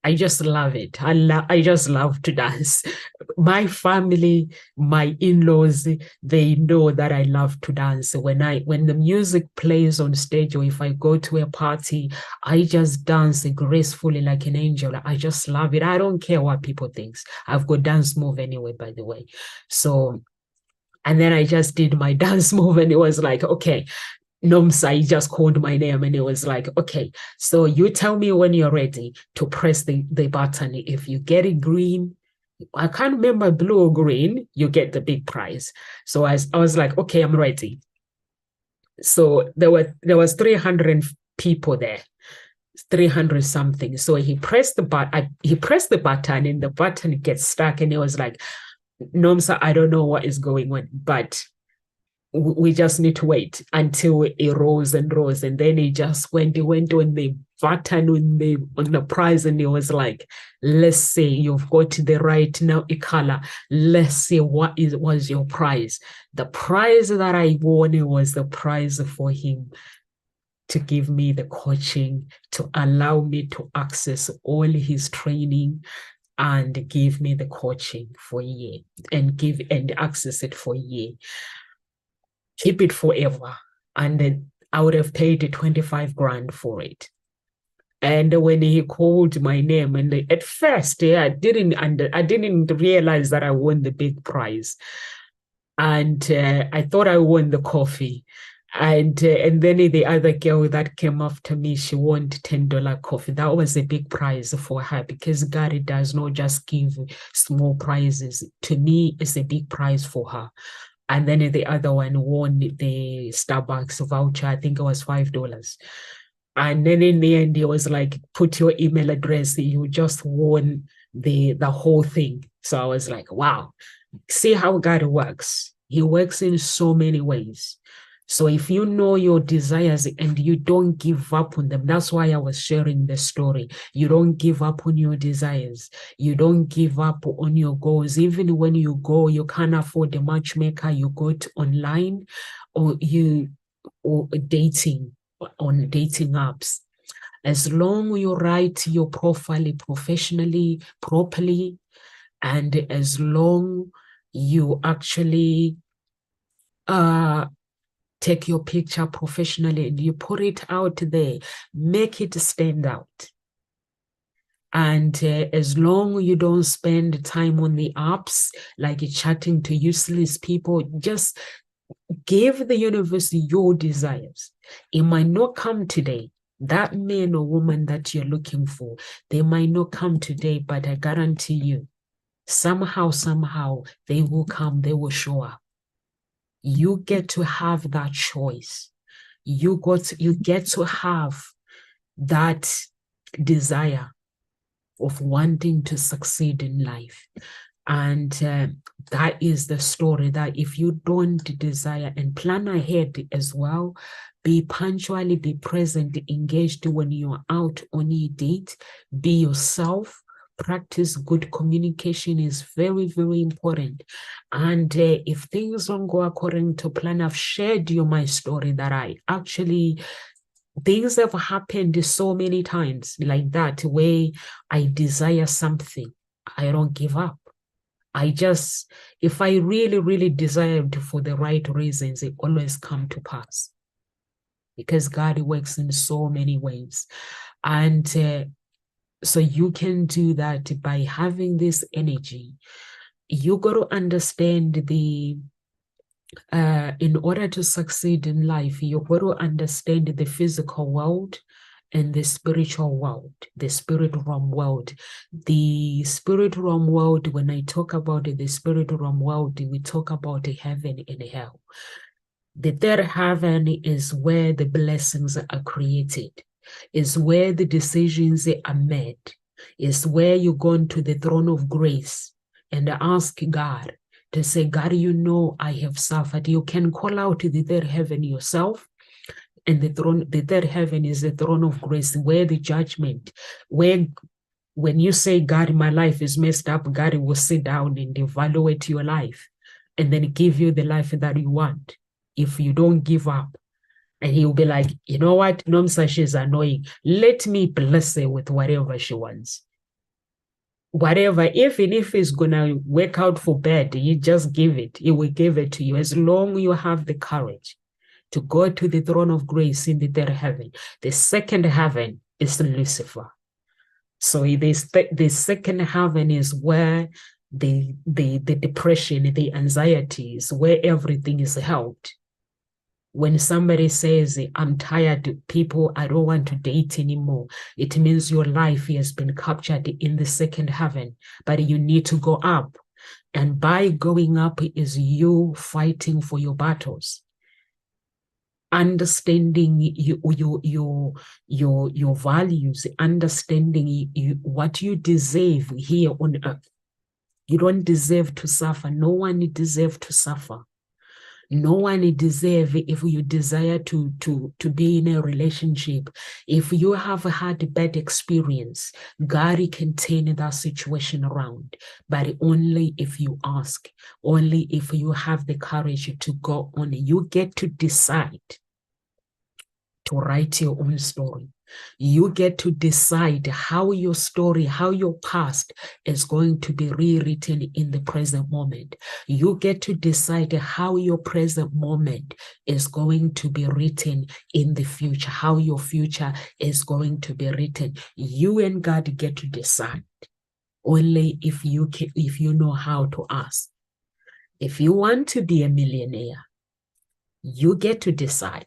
I just love it. I just love to dance. My family, my in-laws, they know that I love to dance. When the music plays on stage, or if I go to a party, I just dance gracefully like an angel. I just love it. I don't care what people think. I've got dance move anyway, by the way. So, and then I just did my dance move, and it was like, okay, Nomsa just called my name, and it was like, okay, so you tell me when you're ready to press the button. If you get it green, I can't remember, blue or green, you get the big prize. So I was like, okay, I'm ready. So there was 300 people there. 300 something. So he pressed the button, and the button gets stuck, and it was like, Nomsa, I don't know what is going on, but we just need to wait until it rose and rose. And then he went on the button on the prize, and he was like, let's see, you've got the right now color. Let's see what was your prize. The prize that I won, it was the prize for him to give me the coaching, to allow me to access all his training, and give me the coaching for a year, and access it for a year. Keep it forever. And then I would have paid 25 grand for it. And when he called my name, and at first, I didn't realize that I won the big prize. And I thought I won the coffee. And then the other girl that came after me, she won $10 coffee. That was a big prize for her, because God does not just give small prizes. To me, it's a big prize for her. And then the other one won the Starbucks voucher. I think it was $5. And then in the end, it was like, put your email address. You just won the whole thing. So I was like, wow. See how God works. He works in so many ways. So if you know your desires and you don't give up on them, that's why I was sharing the story. You don't give up on your desires. You don't give up on your goals. Even when you go, you can't afford a matchmaker, you go to online or dating on dating apps. As long you write your profile professionally, properly, and as long you actually take your picture professionally and you put it out there, make it stand out. And as long you don't spend time on the apps, like chatting to useless people, just give the universe your desires. It might not come today. That man or woman that you're looking for, they might not come today, but I guarantee you, somehow, they will come, they will show up. You get to have that choice. You get to have that desire of wanting to succeed in life. And that is the story, that if you don't desire and plan ahead as well, be punctually, be present, engaged when you're out on a date, be yourself, practice good communication is very, very important. And if things don't go according to plan, I've shared you my story that I actually, things have happened so many times like that, where I desire something, I don't give up. I just, if I really, really desire it for the right reasons, it always come to pass. Because God works in so many ways. And so you can do that by having this energy. You got to understand in order to succeed in life, you got to understand the physical world and the spiritual world, the spirit realm world. The spirit realm world, when I talk about the spirit realm world, we talk about heaven and hell. The third heaven is where the blessings are created, is where the decisions are made, is where you go into the throne of grace and ask God to say, God, you know I have suffered. You can call out to the third heaven yourself. And the third heaven is the throne of grace, where the judgment, where when you say, God, my life is messed up, God will sit down and evaluate your life and then give you the life that you want. If you don't give up, and he'll be like, you know what, Nomsa, she's annoying. Let me bless her with whatever she wants. Whatever, even if it's gonna work out for bad, you just give it. He will give it to you as long as you have the courage to go to the throne of grace in the third heaven. The second heaven is Lucifer. So the second heaven is where the depression, the anxieties, where everything is held. When somebody says, I'm tired, people, I don't want to date anymore, it means your life has been captured in the second heaven, but you need to go up. And by going up is you fighting for your battles, understanding your values, understanding what you deserve here on earth. You don't deserve to suffer. No one deserves to suffer. No one deserves, if you desire to be in a relationship, if you have had a bad experience, God can turn that situation around, but only if you ask, only if you have the courage to go on. You get to decide to write your own story. You get to decide how your story, how your past is going to be rewritten in the present moment. You get to decide how your present moment is going to be written in the future, how your future is going to be written. You and God get to decide only if you know how to ask. If you want to be a millionaire, you get to decide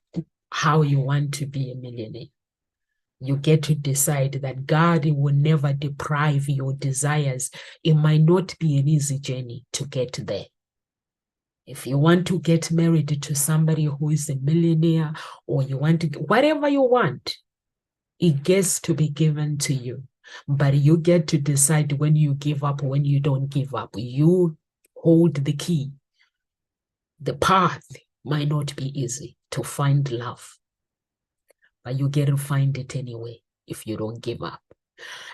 how you want to be a millionaire. You get to decide that God will never deprive your desires. It might not be an easy journey to get there. If you want to get married to somebody who is a millionaire, or you want to, whatever you want, it gets to be given to you. But you get to decide when you give up, when you don't give up. You hold the key. The path might not be easy to find love, but you get to find it anyway if you don't give up.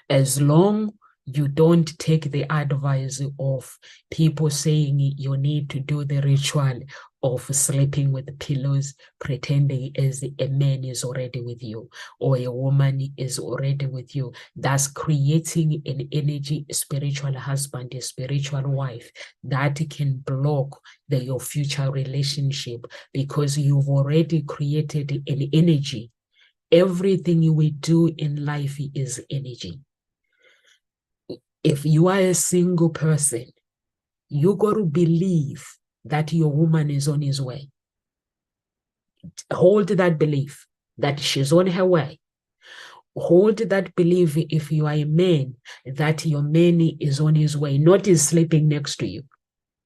As long you don't take the advice of people saying you need to do the ritual of sleeping with pillows, pretending as a man is already with you or a woman is already with you, that's creating an energy, a spiritual husband, a spiritual wife that can block your future relationship, because you've already created an energy. Everything we do in life is energy. If you are a single person, you got to believe that your woman is on his way. Hold that belief that she's on her way. Hold that belief if you are a man, that your man is on his way, not is sleeping next to you.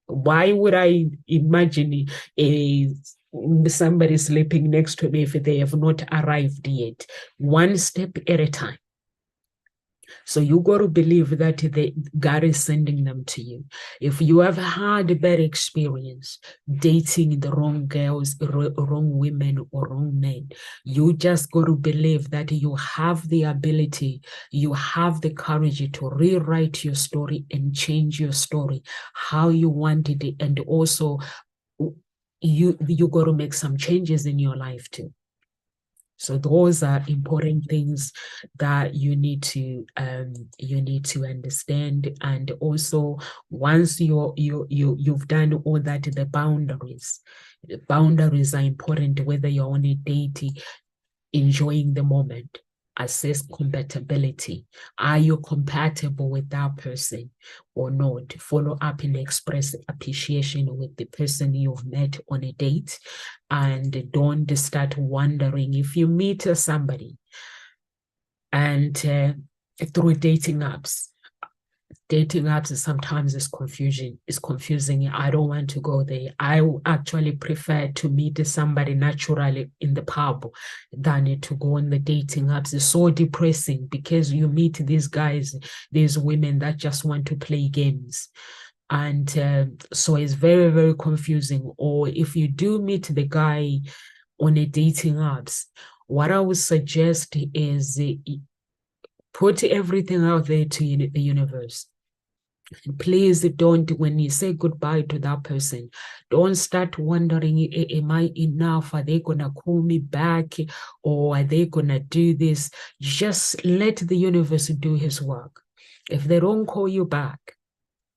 Why would I imagine somebody sleeping next to me if they have not arrived yet? One step at a time. So you got to believe that God is sending them to you. If you have had a bad experience dating the wrong girls, wrong women, or wrong men, you just got to believe that you have the ability, you have the courage to rewrite your story and change your story how you wanted it. And also, you got to make some changes in your life too. So those are important things that you need to understand. And also, once you've done all that, the boundaries are important, whether you're on a date, enjoying the moment. Assess compatibility. Are you compatible with that person or not? Follow up and express appreciation with the person you've met on a date. And don't start wondering if you meet somebody and through dating apps sometimes is confusing. I don't want to go there. I actually prefer to meet somebody naturally in the pub than to go on the dating apps. It's so depressing because you meet these guys, these women that just want to play games. And so it's very, very confusing. Or if you do meet the guy on a dating apps, what I would suggest is put everything out there to the universe. Please don't, when you say goodbye to that person, don't start wondering, am I enough? Are they going to call me back? Or are they going to do this? Just let the universe do his work. If they don't call you back,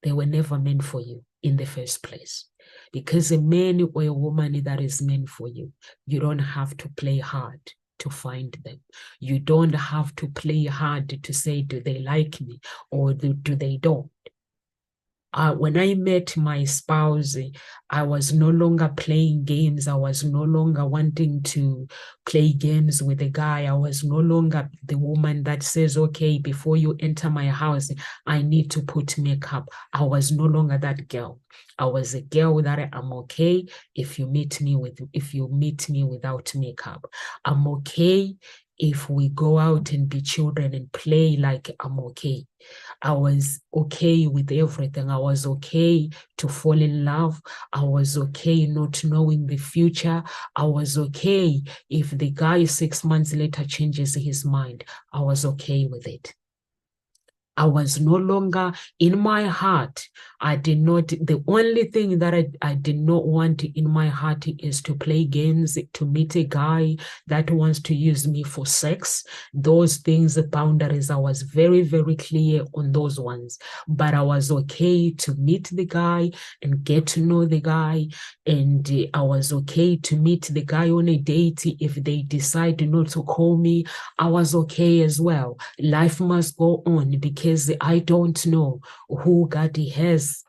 they were never meant for you in the first place. Because a man or a woman that is meant for you, you don't have to play hard to find them. You don't have to play hard to say, do they like me or do they don't? When I met my spouse, I was no longer playing games. I was no longer wanting to play games with a guy. I was no longer the woman that says, okay, before you enter my house, I need to put makeup. I was no longer that girl. I was a girl that I'm okay if you meet me without makeup. I'm okay if we go out and be children and play, like I'm okay. I was okay with everything. I was okay to fall in love. I was okay not knowing the future. I was okay if the guy 6 months later changes his mind. I was okay with it. I was no longer in my heart. The only thing that I did not want in my heart is to play games, to meet a guy that wants to use me for sex. Those things, the boundaries, I was very, very clear on those ones. But I was okay to meet the guy and get to know the guy. And I was okay to meet the guy on a date. If they decide not to call me, I was okay as well. Life must go on because I don't know who God has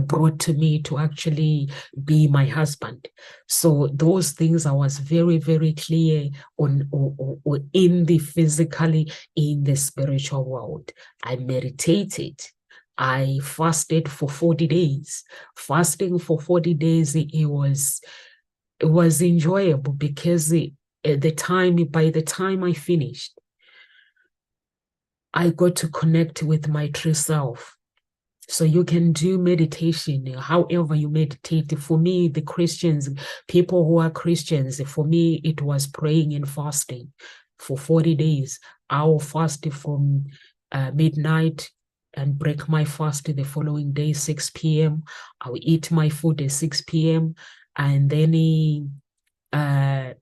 brought to me to actually be my husband. So those things I was very, very clear on in the physically, in the spiritual world. I meditated. I fasted for 40 days. Fasting for 40 days, it was enjoyable because by the time I finished, I got to connect with my true self. So you can do meditation however you meditate. For me, the Christians, people who are Christians, for me, it was praying and fasting for 40 days. I will fast from midnight and break my fast the following day, 6 p.m. I will eat my food at 6 p.m. And then uh,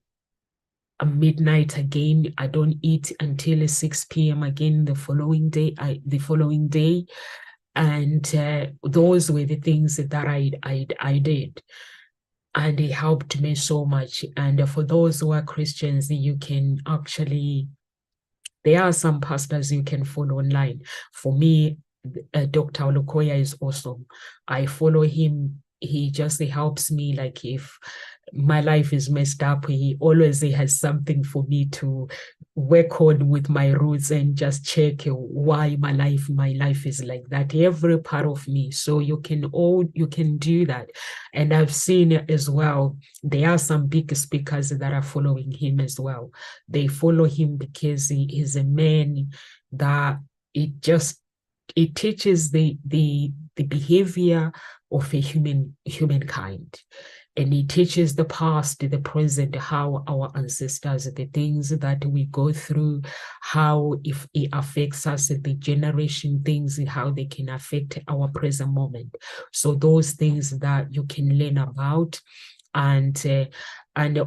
midnight again. I don't eat until 6 p.m. again the following day. And those were the things that I did, and it helped me so much. And for those who are Christians, you can actually, there are some pastors you can follow online. For me, Dr. Olukoya is awesome. I follow him. He just helps me. Like if my life is messed up, he always has something for me to work on with my roots and just check why my life is like that, every part of me. So you can do that. And I've seen as well, there are some big speakers that are following him as well. They follow him because he is a man that it teaches the behavior of a humankind, and it teaches the past, the present, how our ancestors, the things that we go through, how if it affects us, the generation things, how they can affect our present moment. So those things that you can learn about. And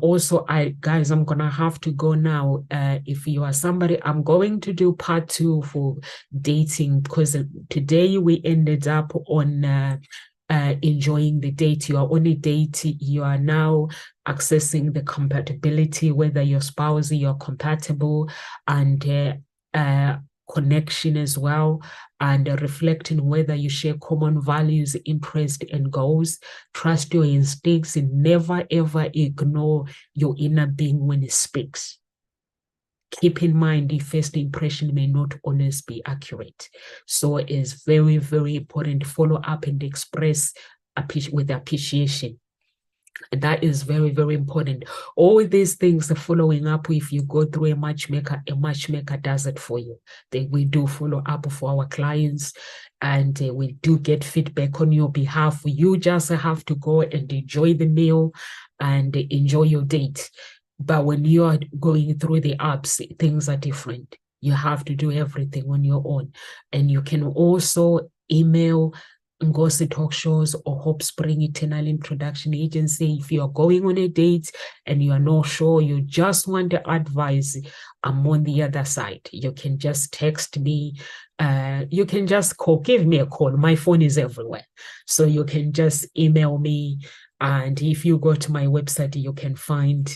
also, guys, I'm gonna have to go now. If you are somebody, I'm going to do part 2 for dating, because today we ended up on enjoying the date. You are on a date, you are now accessing the compatibility, whether your spouse, you're compatible, and connection as well, and reflecting whether you share common values, interests, and goals. Trust your instincts and never ever ignore your inner being when it speaks. Keep in mind the first impression may not always be accurate. So it's very, very important to follow up and express with appreciation. That is very, very important. All these things are following up. If you go through a matchmaker does it for you. We do follow up for our clients, and we do get feedback on your behalf. You just have to go and enjoy the meal and enjoy your date. But when you are going through the apps, things are different. You have to do everything on your own. And you can also email Ngozi Talk Shows or Hope Spring Eternal Introduction Agency. If you are going on a date and you are not sure, you just want the advice, I'm on the other side. You can just text me. You can just give me a call. My phone is everywhere. So you can just email me. And if you go to my website, you can find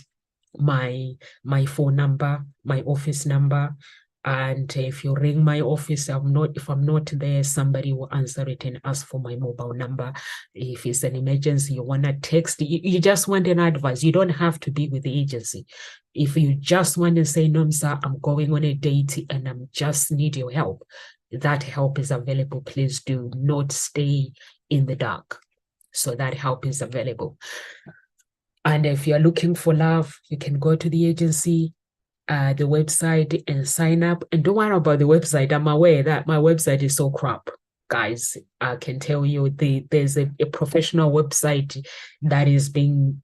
my phone number, my office number. And if you ring my office, if I'm not there, somebody will answer it and ask for my mobile number. If it's an emergency, you want to text, you just want an advice. You don't have to be with the agency. If you just want to say, no, sir, I'm going on a date and I just need your help, that help is available. Please do not stay in the dark. So that help is available. And if you're looking for love, you can go to the agency, the website, and sign up. And don't worry about the website. I'm aware that my website is so crap. Guys, I can tell you there's a professional website that is being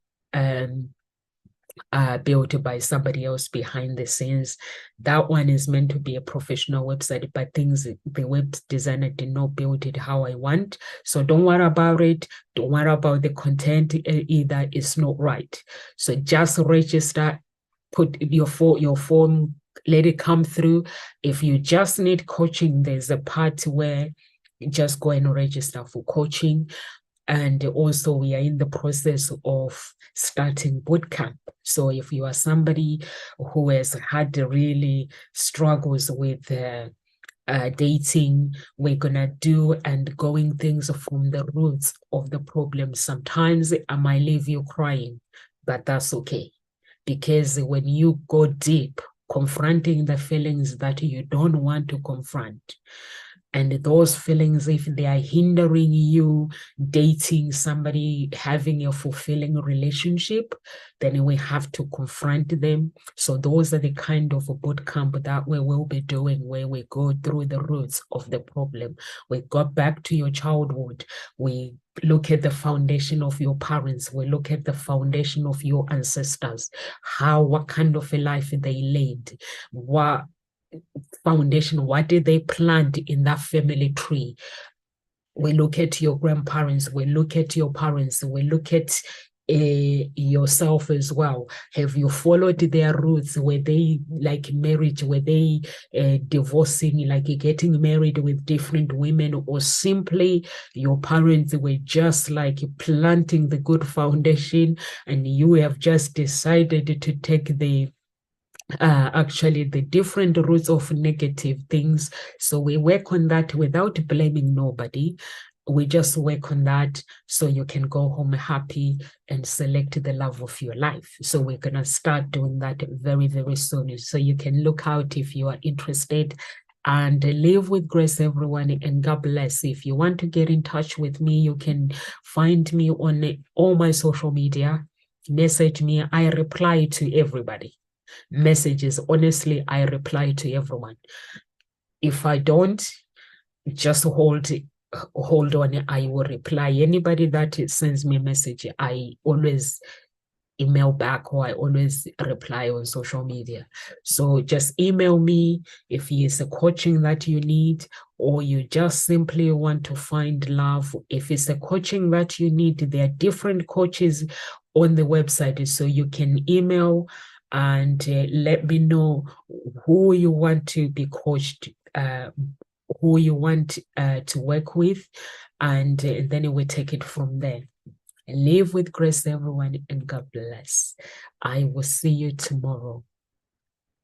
built by somebody else behind the scenes. That one is meant to be a professional website, but the web designer did not build it how I want. So don't worry about it. Don't worry about the content either. It's not right. So just register, put your form, let it come through. If you just need coaching, there's a part where you just go and register for coaching. And also we are in the process of starting bootcamp. So if you are somebody who has had really struggles with dating, we're gonna do and going things from the roots of the problem. Sometimes I might leave you crying, but that's okay. Because when you go deep, confronting the feelings that you don't want to confront, And those feelings, if they are hindering you dating somebody, having a fulfilling relationship, then we have to confront them. So those are the kind of a boot camp that we will be doing, where we go through the roots of the problem. We go back to your childhood. We look at the foundation of your parents. We look at the foundation of your ancestors. What kind of a life they led. What foundation, what did they plant in that family tree? We look at your grandparents, we look at your parents, we look at yourself as well. Have you followed their roots? Were they like marriage? Were they divorcing, like getting married with different women, or simply your parents were just like planting the good foundation and you have just decided to take the actually the different roots of negative things. So we work on that without blaming nobody. We just work on that so you can go home happy and select the love of your life. So we're going to start doing that very, very soon. So you can look out if you are interested. And live with grace, everyone, and God bless. If you want to get in touch with me, you can find me on all my social media. Message me. I reply to everybody. Messages, honestly, I reply to everyone. If I don't, just hold on, I will reply. Anybody that sends me a message, I always email back, or I always reply on social media. So just email me if it's a coaching that you need, or you just simply want to find love. If it's a coaching that you need, there are different coaches on the website, so you can email and let me know who you want to be coached, who you want to work with, and then we take it from there. Live with grace, everyone, and God bless. I will see you tomorrow.